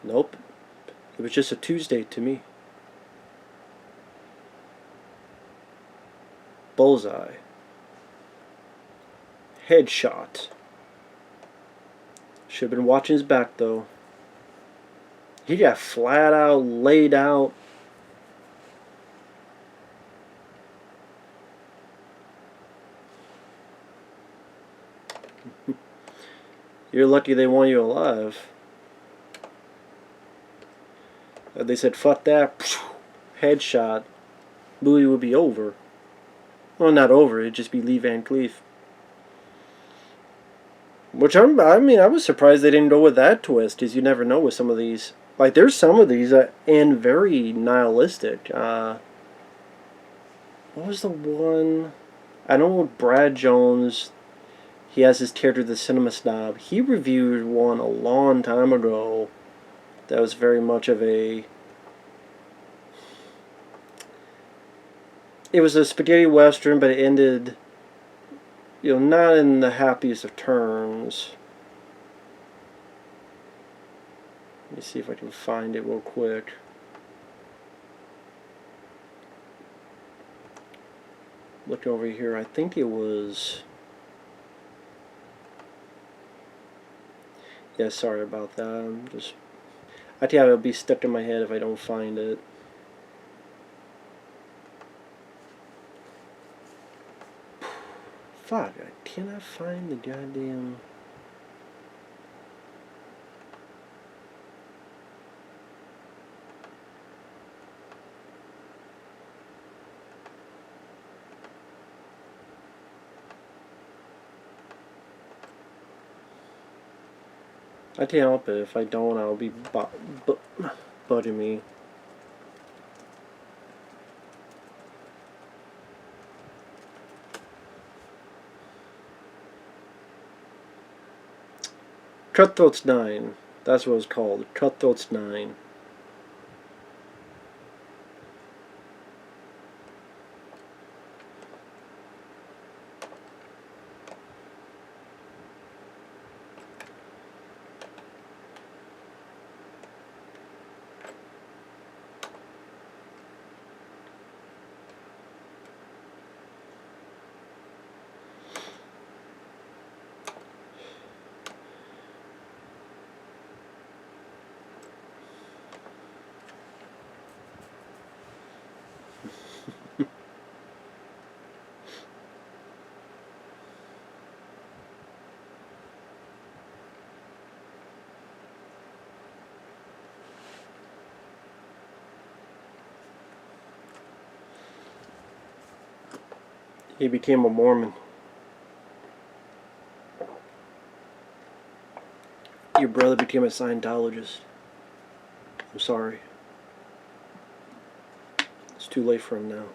Nope. It was just a Tuesday to me. Bullseye. Headshot. Should have been watching his back, though. He got flat out, laid out. You're lucky they want you alive. They said, fuck that. Headshot. Movie would be over. Well, not over. It'd just be Lee Van Cleef. Which I was surprised they didn't go with that twist, because you never know with some of these. Like, there's some of these that end very nihilistic. What was the one? I know Brad Jones, he has his character, the Cinema Snob. He reviewed one a long time ago that was very much of a... It was a spaghetti western, but it ended, you know, not in the happiest of terms. Let me see if I can find it real quick. Look over here. I think it was... Yeah, sorry about that. I think it'll be stuck in my head if I don't find it. Fuck, I cannot find the goddamn... I can't help it. If I don't, I'll be bugging me. Cutthroats 9. That's what it's called. Cutthroats 9. He became a Mormon. Your brother became a Scientologist. I'm sorry. It's too late for him now.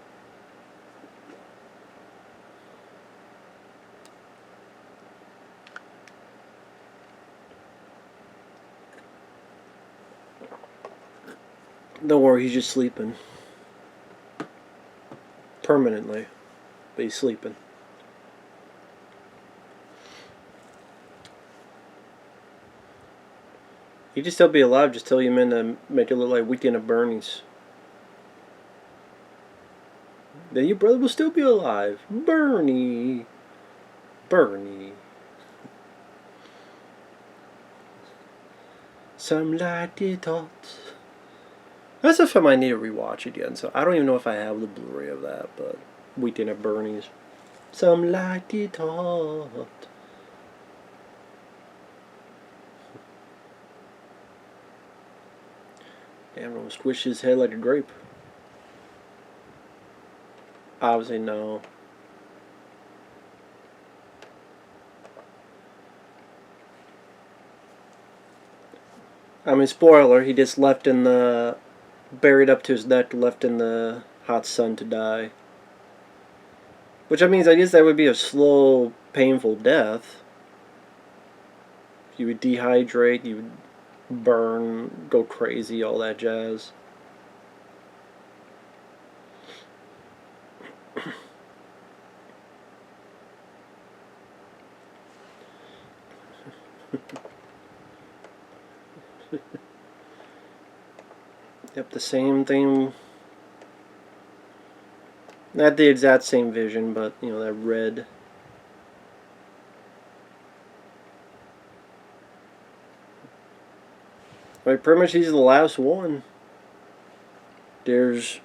Don't worry, he's just sleeping. Permanently. But he's sleeping. He'd just still be alive, just tell you men to make it look like Weekend at Bernie's. Then your brother will still be alive. Bernie. Bernie. Some lighty thoughts. That's a film I need to rewatch again, so I don't even know if I have the Blu-ray of that, but Weekend at Bernie's. Some lighty thought. Damn, I'm gonna squish his head like a grape. Obviously, no. I mean, spoiler, he just left in the... buried up to his neck, left in the hot sun to die. Which, I mean, I guess that would be a slow, painful death. You would dehydrate, you would burn, go crazy, all that jazz. Yep, the same thing. Not the exact same vision, but, you know, that red. Like, pretty much he's the last one. There's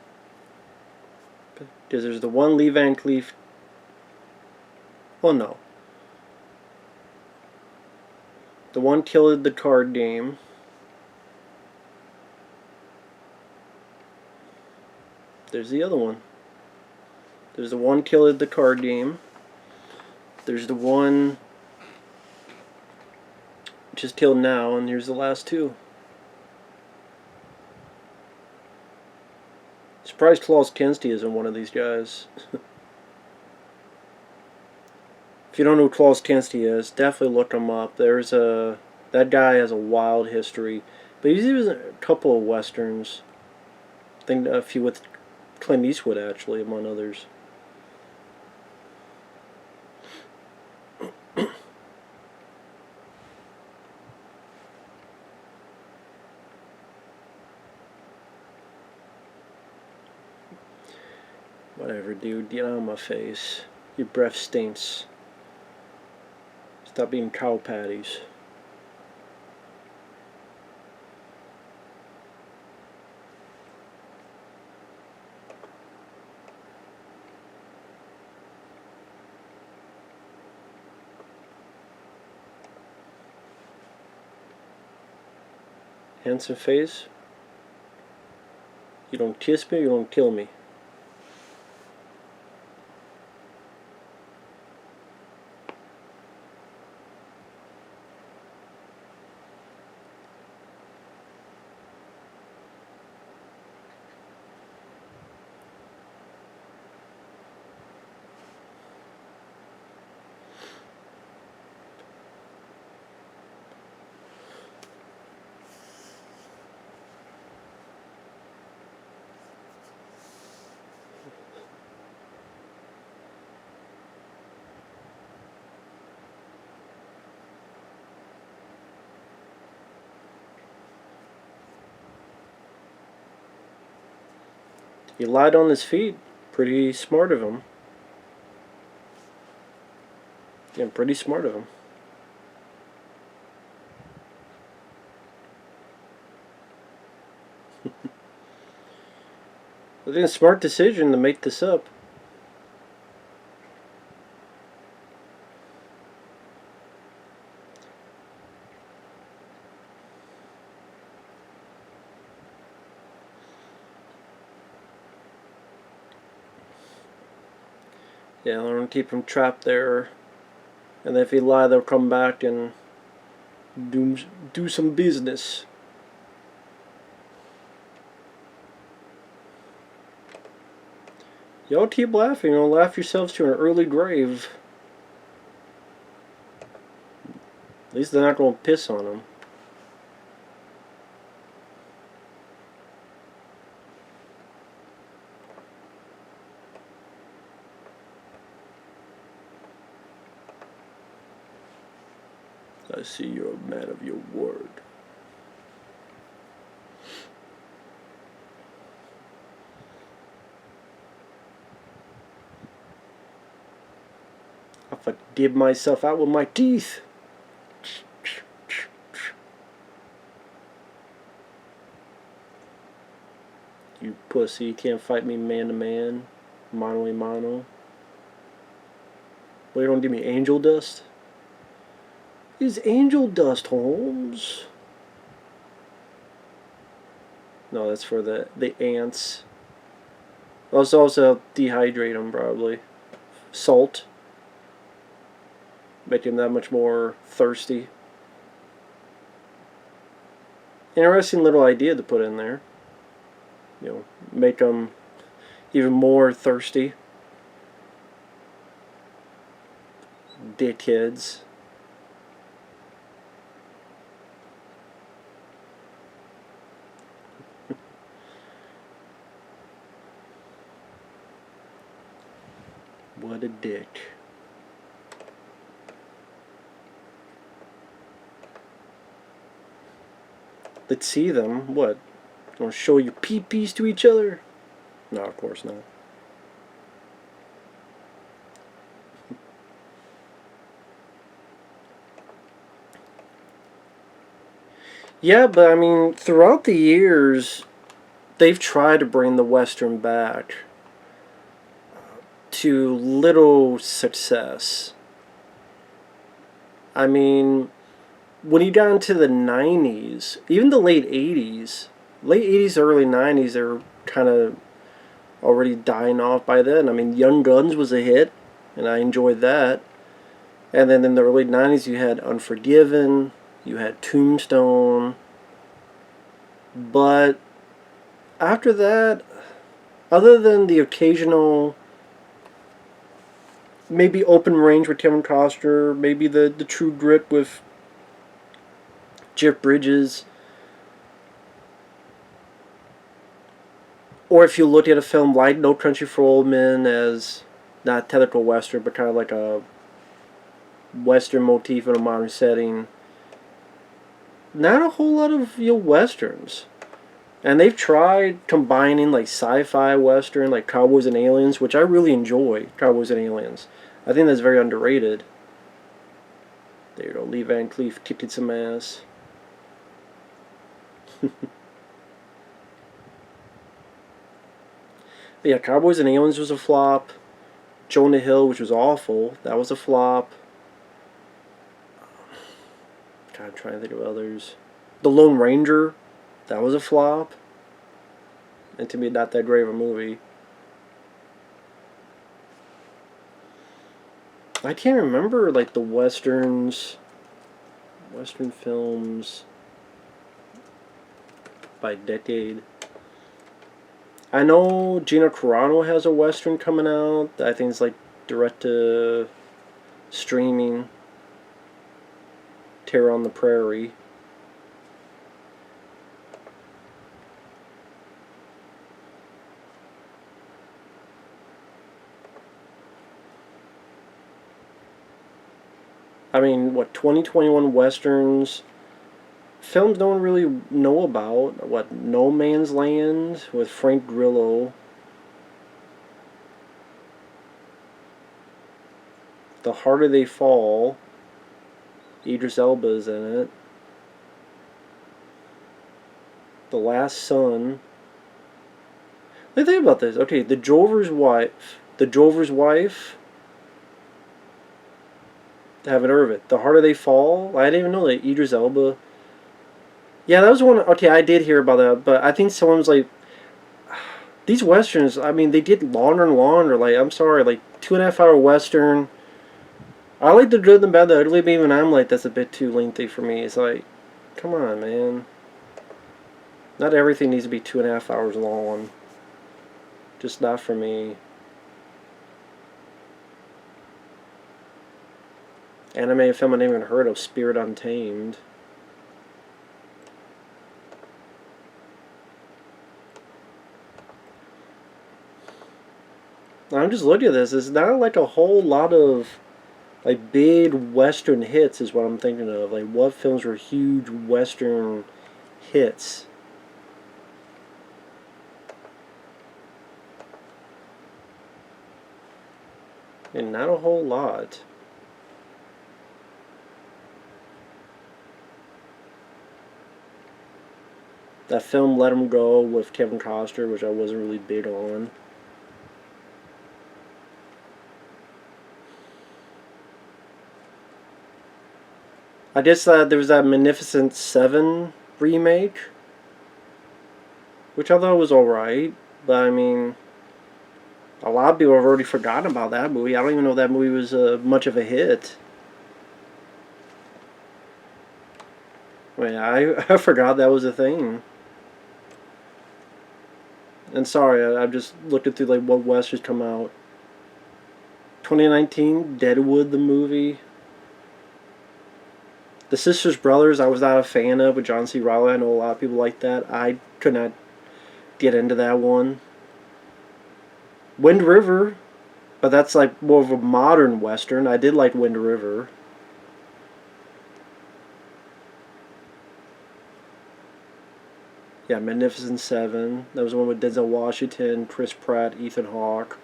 the one Lee Van Cleef. Oh no. The one killed the card game. There's the other one. There's the one killed the card game. There's the one just killed now, and here's the last two. Surprised Klaus Kinski isn't one of these guys. If you don't know who Klaus Kinski is, definitely look him up. That guy has a wild history, but he's in a couple of westerns. I think a few with Clint Eastwood, actually, among others. Whatever, dude. Get out of my face. Your breath stinks. Stop eating cow patties. Handsome face. You don't kiss me, you don't kill me. He lied on his feet. Pretty smart of him. Yeah, pretty smart of him. I think it's a smart decision to make this up. Yeah, they're gonna keep him trapped there, and if he lie, they'll come back and do some business. Y'all keep laughing, you'll laugh yourselves to an early grave. At least they're not gonna piss on him. I see you're a man of your word. If I dib myself out with my teeth. You pussy, you can't fight me man to man. Mano a mano. Well, you don't give me angel dust? Is angel dust, Holmes? No, that's for the ants. Also dehydrate them, probably. Salt. Make them that much more thirsty. Interesting little idea to put in there. You know, make them even more thirsty. Dickheads. What a dick. Let's see them. What? Gonna show your pee-pees to each other? No, of course not. Yeah, but I mean, throughout the years, they've tried to bring the Western back to little success. I mean, when you got into the 90s, even the late 80s, early 90s, they were kind of already dying off by then. I mean, Young Guns was a hit, and I enjoyed that. And then in the early 90s, you had Unforgiven, you had Tombstone. But after that, other than the occasional, maybe Open Range with Kevin Costner, maybe the True Grit with Jeff Bridges, or if you look at a film like No Country for Old Men as not technical Western, but kind of like a Western motif in a modern setting, not a whole lot of Westerns. And they've tried combining like sci-fi Western, like Cowboys and Aliens, which I really enjoy, Cowboys and Aliens. I think that's very underrated. There you go, Lee Van Cleef kicking some ass. But yeah, Cowboys and Aliens was a flop. Jonah Hill, which was awful, that was a flop. God, I'm trying to think of others. The Lone Ranger, that was a flop. And to me, not that great of a movie. I can't remember like the Western films by decade. I know Gina Carano has a Western coming out. I think it's like direct to streaming. Terror on the Prairie. I mean, what, 2021 Westerns? Films no one really know about. What, No Man's Land with Frank Grillo. The Harder They Fall. Idris Elba's in it. The Last Son. Let me think about this. Okay, The Drover's Wife. The Drover's Wife. Haven't heard of it. The Harder They Fall. I didn't even know that Idris Elba. Yeah, that was one. Okay, I did hear about that, but I think someone's like, these westerns. I mean, they get longer and longer. Like, I'm sorry, like 2.5 hour Western. I like the good, the bad, the ugly, but even I'm like, that's a bit too lengthy for me. It's like, come on, man. Not everything needs to be 2.5 hours long. Just not for me. Animated film I never even heard of, Spirit Untamed. I'm just looking at this. It's not like a whole lot of like big Western hits is what I'm thinking of. Like what films were huge Western hits? And not a whole lot. That film Let 'Em Go with Kevin Costner, which I wasn't really big on. I just thought there was that Magnificent Seven remake, which I thought was alright, but I mean, a lot of people have already forgotten about that movie. I don't even know that movie was much of a hit. I mean, I forgot that was a thing. And sorry, I've just looked through like what westerns come out. 2019, Deadwood the movie. The Sisters Brothers, I was not a fan of with John C. Reilly. I know a lot of people like that. I could not get into that one. Wind River, but that's like more of a modern western. I did like Wind River. Yeah, Magnificent Seven. That was the one with Denzel Washington, Chris Pratt, Ethan Hawke.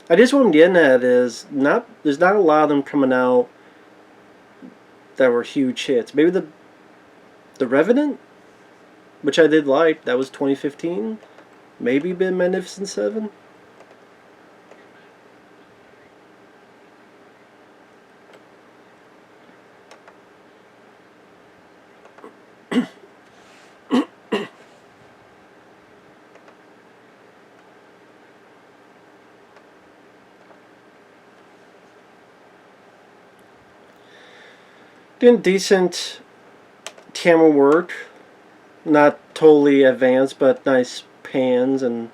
I guess what I'm getting at is there's not a lot of them coming out that were huge hits. Maybe the Revenant, which I did like, that was 2015. Maybe been Magnificent Seven. Doing decent camera work, not totally advanced, but nice pans and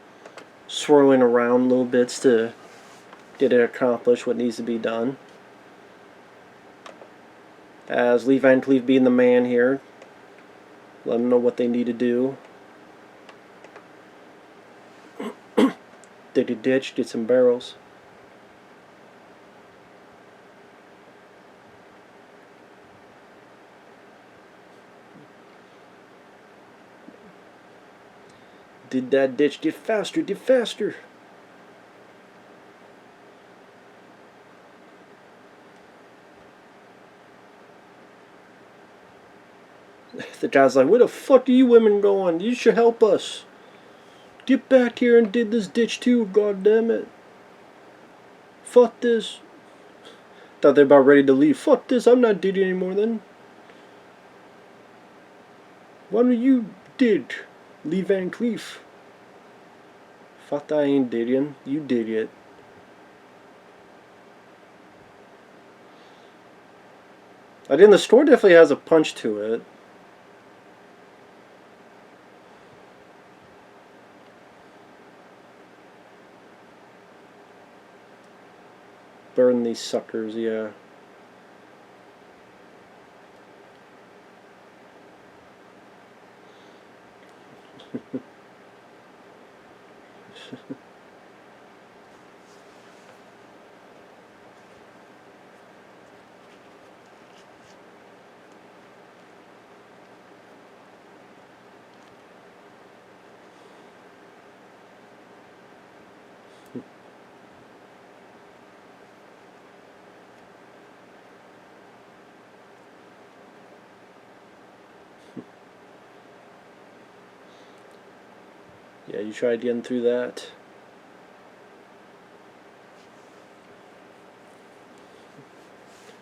swirling around little bits to get it accomplished what needs to be done. As Lee Van Cleef being the man here, let them know what they need to do. Dig a ditch, get some barrels. Did that ditch, get faster, get faster. The guy's like, where the fuck are you women going? You should help us. Get back here and dig this ditch too, god damn it. Fuck this. Thought they're about ready to leave. Fuck this, I'm not digging anymore then. Why don't you dig, Lee Van Cleef? Fuck, I ain't digging. You dig it. I think the store definitely has a punch to it. Burn these suckers, yeah. Yeah, you tried getting through that.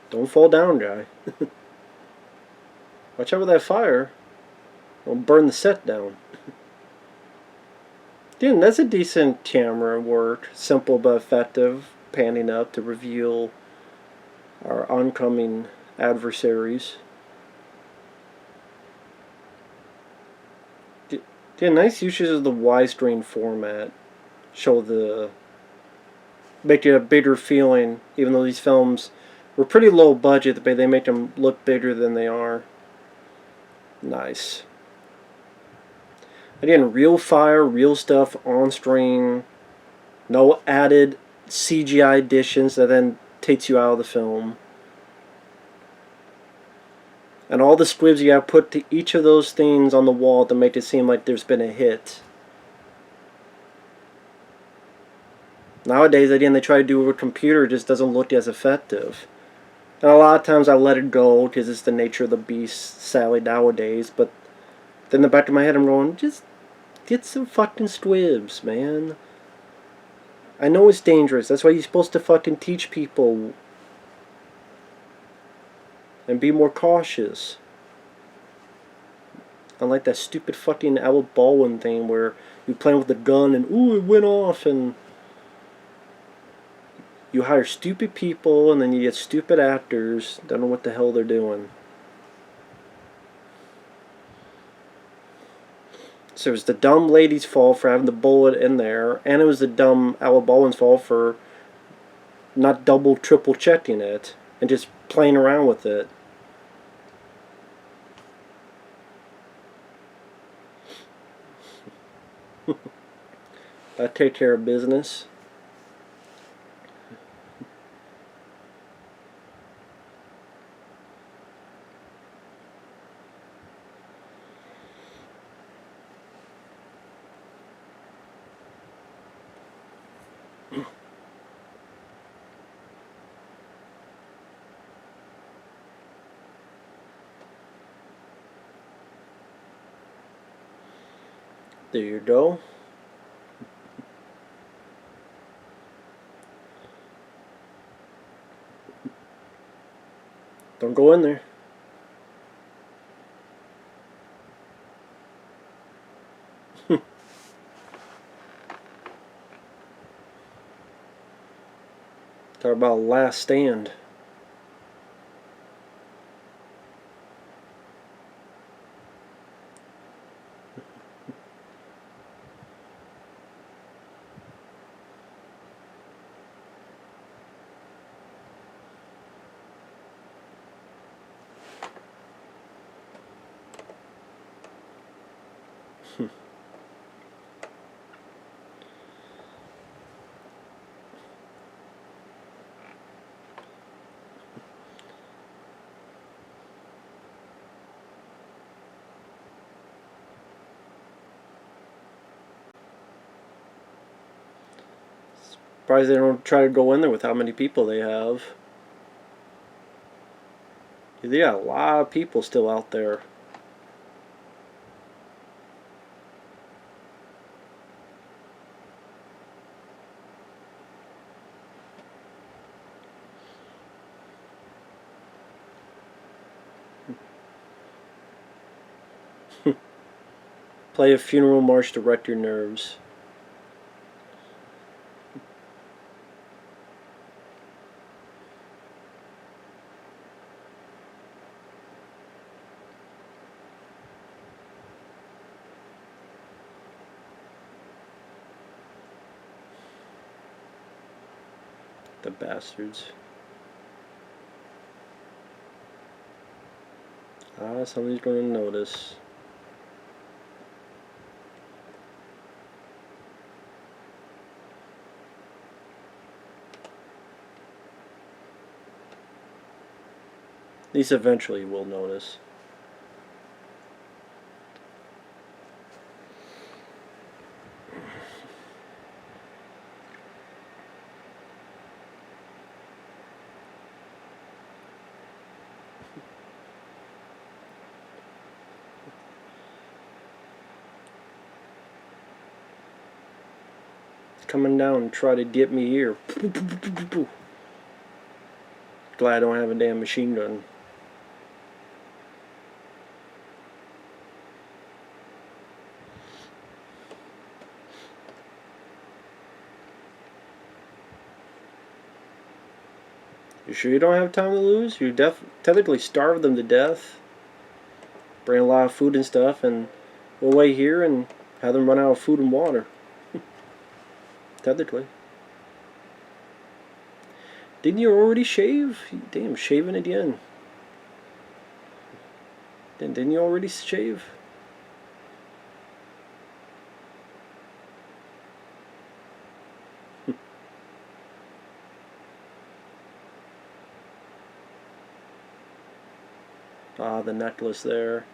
Don't fall down, guy. Watch out with that fire. Don't burn the set down. Dude, that's a decent camera work. Simple but effective. Panning up to reveal our oncoming adversaries. Dude, nice usage of the widescreen format. Show the make you a bigger feeling, even though these films were pretty low budget, but they make them look bigger than they are. Nice. Again, real fire, real stuff on screen. No added CGI additions that then takes you out of the film. And all the squibs you gotta put to each of those things on the wall to make it seem like there's been a hit. Nowadays, again, they try to do it with a computer, it just doesn't look as effective. And a lot of times I let it go because it's the nature of the beast, sadly, nowadays. But then in the back of my head, I'm going, just get some fucking squibs, man. I know it's dangerous. That's why you're supposed to fucking teach people and be more cautious. Unlike that stupid fucking Alec Baldwin thing where you playing with the gun and ooh, it went off, and you hire stupid people and then you get stupid actors, don't know what the hell they're doing. So it was the dumb lady's fault for having the bullet in there, and it was the dumb Alec Baldwin's fault for not double, triple checking it and just playing around with it. I take care of business. There you go. Don't go in there. Talk about last stand. Surprised they don't try to go in there with how many people they have. They got a lot of people still out there. Play a funeral march to wreck your nerves. The bastards. Somebody's going to notice. At least eventually we'll notice. Coming down and try to get me here. Glad I don't have a damn machine gun. You sure you don't have time to lose? You technically starve them to death, bring a lot of food and stuff, and we'll wait here and have them run out of food and water. Technically. Didn't you already shave? Damn, shaving again. Didn't you already shave? Ah, the necklace there.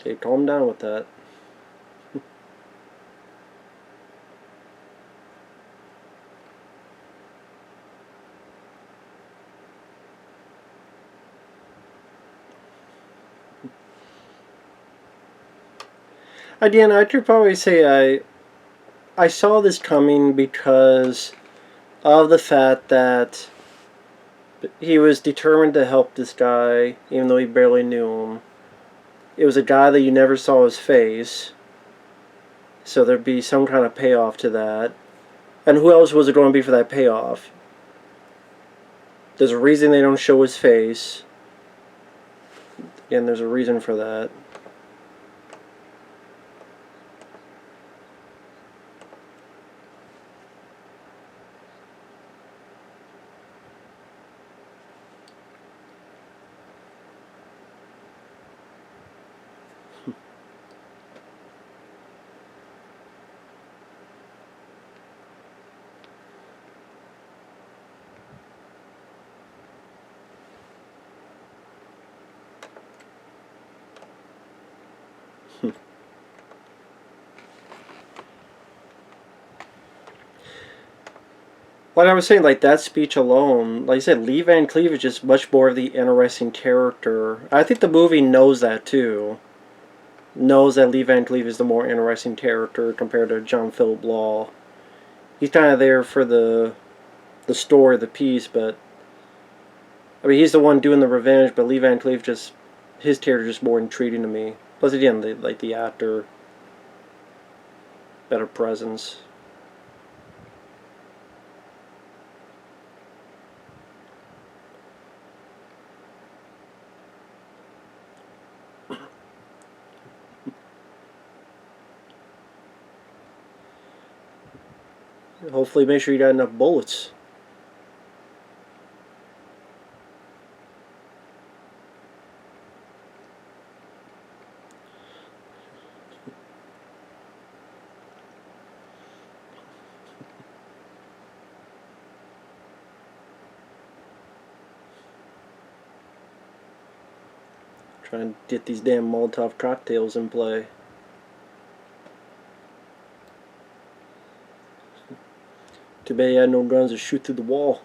Okay, calm down with that. Again, I could probably say I saw this coming because of the fact that he was determined to help this guy, even though he barely knew him. It was a guy that you never saw his face, so there'd be some kind of payoff to that. And who else was it going to be for that payoff? There's a reason they don't show his face. Again, there's a reason for that. Like I was saying, like that speech alone, like I said, Lee Van Cleef is just much more of the interesting character. I think the movie knows that too. Knows that Lee Van Cleef is the more interesting character compared to John Philip Law. He's kind of there for the story of the piece, but I mean he's the one doing the revenge. But Lee Van Cleef just his character is just more intriguing to me. Plus, again, like the actor, better presence. Hopefully, make sure you got enough bullets. Trying to get these damn Molotov cocktails in play. Too bad he had no guns to shoot through the wall.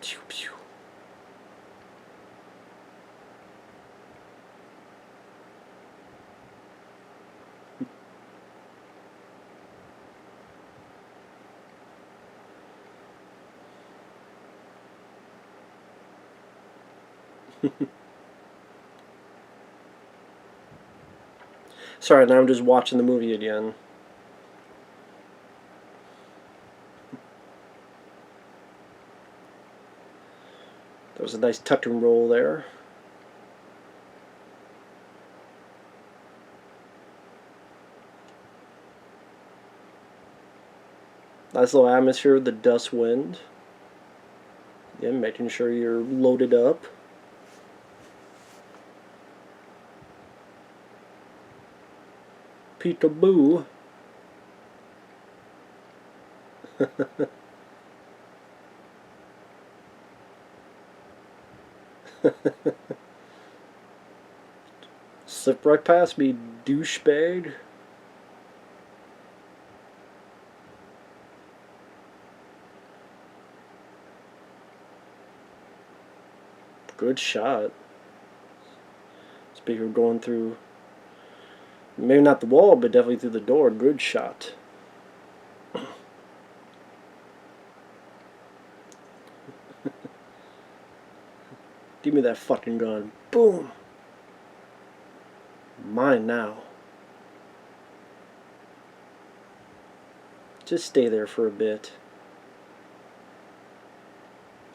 Pew, pew. Sorry, now I'm just watching the movie again. That was a nice tuck and roll there. Nice little atmosphere with the dust wind. Yeah, making sure you're loaded up. Peekaboo. Slip right past me, douchebag. Good shot. Speaker going through, maybe not the wall, but definitely through the door. Good shot. Give me that fucking gun. Boom. Mine now. Just stay there for a bit.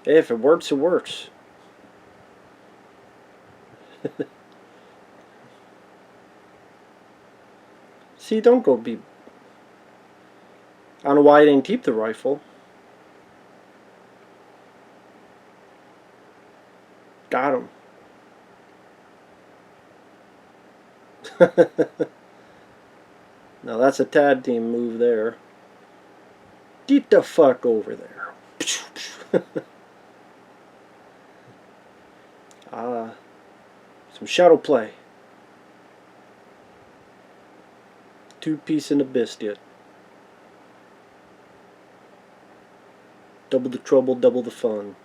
Hey, if it works, it works. See, don't go be... I don't know why I didn't keep the rifle. Got him. Now that's a tag team move there. Get the fuck over there. Some shadow play. Two-piece and a biscuit. Double the trouble, double the fun.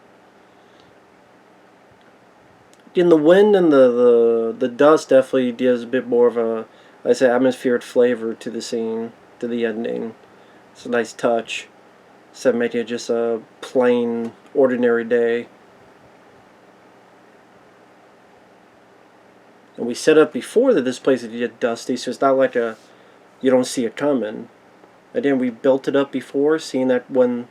In the wind and the dust definitely gives a bit more of a, like I say, atmospheric flavor to the scene, to the ending. It's a nice touch, instead of making it just a plain, ordinary day. And we set up before that this place would get dusty, so it's not like a, you don't see it coming. Again, we built it up before, seeing that when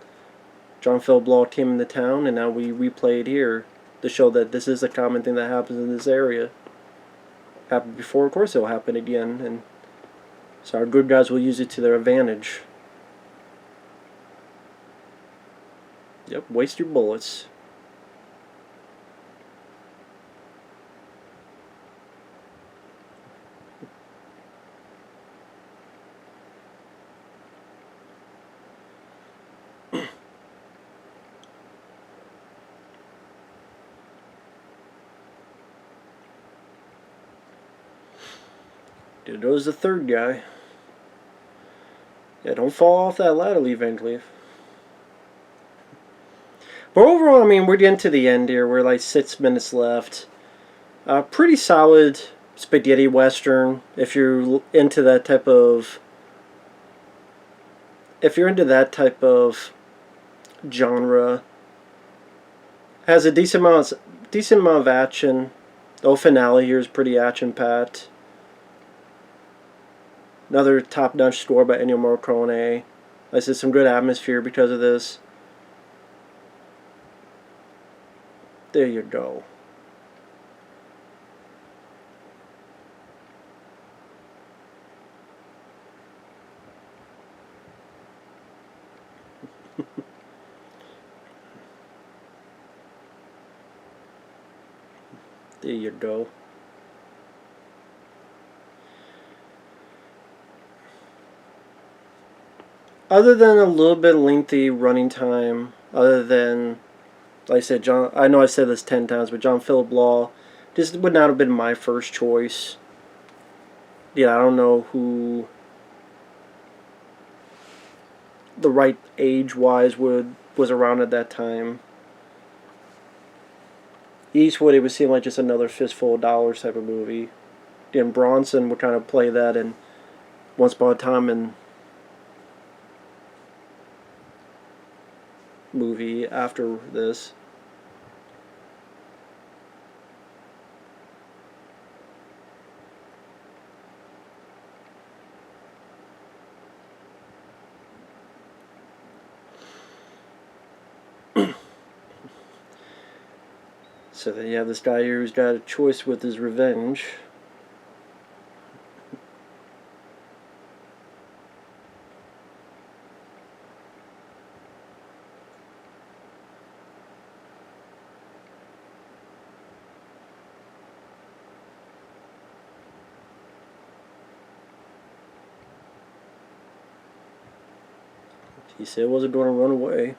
John Phillip came into town, and now we replay it here to show that this is a common thing that happens in this area. Happened before, of course it'll happen again, and so our good guys will use it to their advantage. Yep, waste your bullets. There goes the third guy. Yeah, don't fall off that ladder, Lee Van Cleef. But overall, I mean, we're getting to the end here. We're like 6 minutes left. Pretty solid spaghetti western. If you're into that type of, genre, has a decent amount of action. The finale here is pretty action-packed. Another top-notch score by Ennio Morricone. I said some good atmosphere because of this. There you go. There you go. Other than a little bit lengthy running time, other than, like I said, I know I said this 10 times, but John Phillip Law just would not have been my first choice. Yeah, I don't know who the right age-wise was around at that time. Eastwood, it would seem like just another fistful of dollars type of movie. And Bronson would kind of play that in Once Upon a Time in movie after this. So then you have this guy here who's got a choice with his revenge. He said he wasn't going to run away.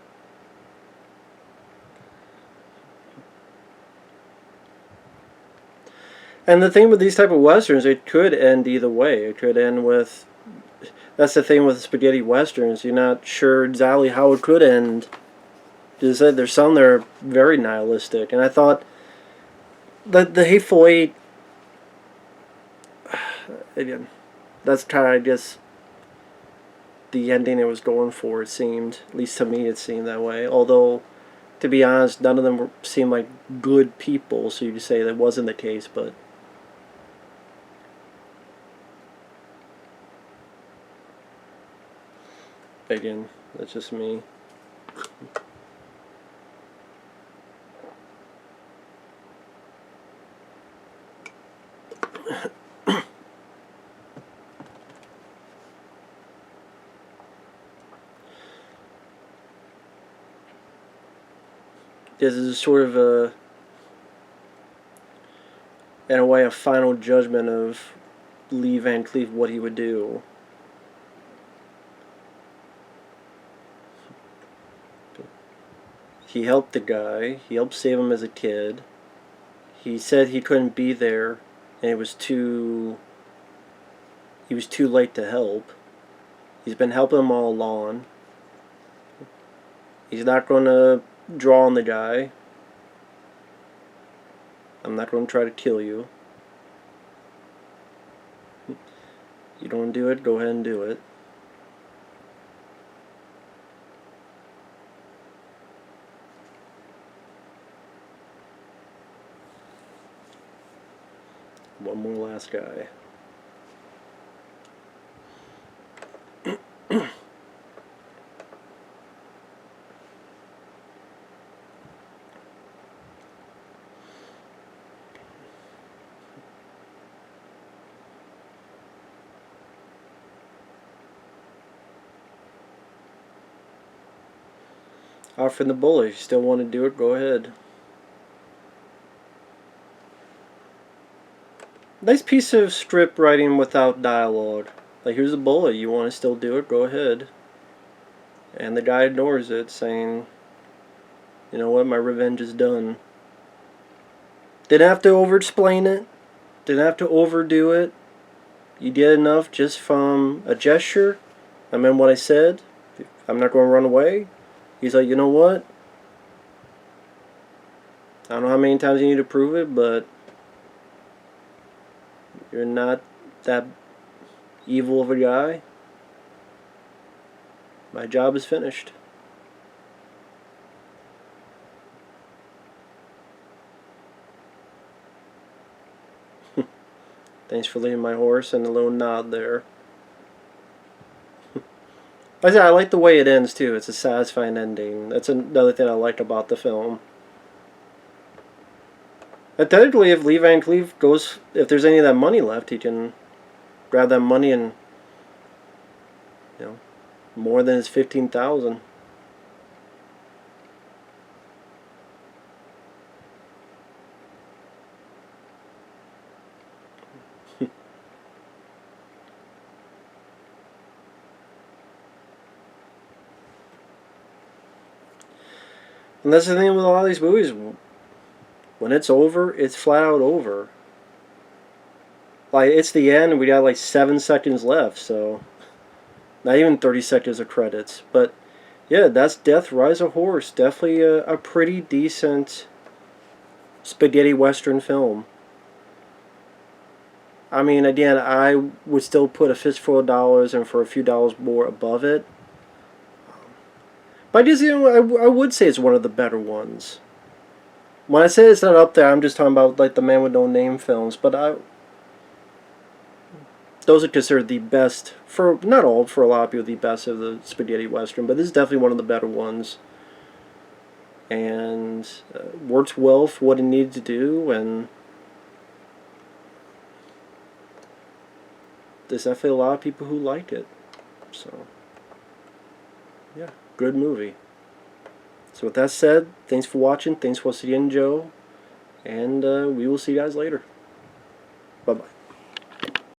And the thing with these type of westerns, it could end either way. It could end with... That's the thing with spaghetti westerns. You're not sure exactly how it could end. Just that there's some that are very nihilistic. And I thought that the Hateful Eight... Again, that's kind of, I guess, the ending it was going for, it seemed. At least to me it seemed that way. Although to be honest, none of them seemed like good people, so you could say that wasn't the case, but again, that's just me. This is sort of a, in a way, a final judgment of Lee Van Cleef, what he would do. He helped the guy. He helped save him as a kid. He said he couldn't be there, and he was too late to help. He's been helping him all along. He's not going to draw on the guy. I'm not going to try to kill you. You don't want to do it, go ahead and do it. One more last guy. Offering the bullet. If you still want to do it, go ahead. Nice piece of script writing without dialogue. Like, here's a bullet. You want to still do it, go ahead. And the guy ignores it, saying, you know what, my revenge is done. Didn't have to over-explain it. Didn't have to overdo it. You did enough just from a gesture. I meant what I said. I'm not going to run away. He's like, you know what? I don't know how many times you need to prove it, but you're not that evil of a guy. My job is finished. Thanks for leaving my horse, and a little nod there. Like I said, I like the way it ends too. It's a satisfying ending. That's another thing I like about the film. And technically, if Lee Van Cleef goes, if there's any of that money left, he can grab that money and, you know, more than his 15,000. And that's the thing with a lot of these movies. When it's over, it's flat out over. Like, it's the end, and we got like 7 seconds left, so not even 30 seconds of credits. But yeah, that's Death Rise a Horse. Definitely a pretty decent spaghetti western film. I mean, again, I would still put a fistful of dollars and for a few dollars more above it. But I just, you know, I would say it's one of the better ones. When I say it's not up there, I'm just talking about like the Man with No Name films. But those are considered the best, for not all, for a lot of people, the best of the spaghetti western. But this is definitely one of the better ones, and works well for what it needed to do. And there's definitely a lot of people who liked it. So yeah, good movie. So with that said, thanks for watching. Thanks for seeing Joe. And we will see you guys later. Bye-bye.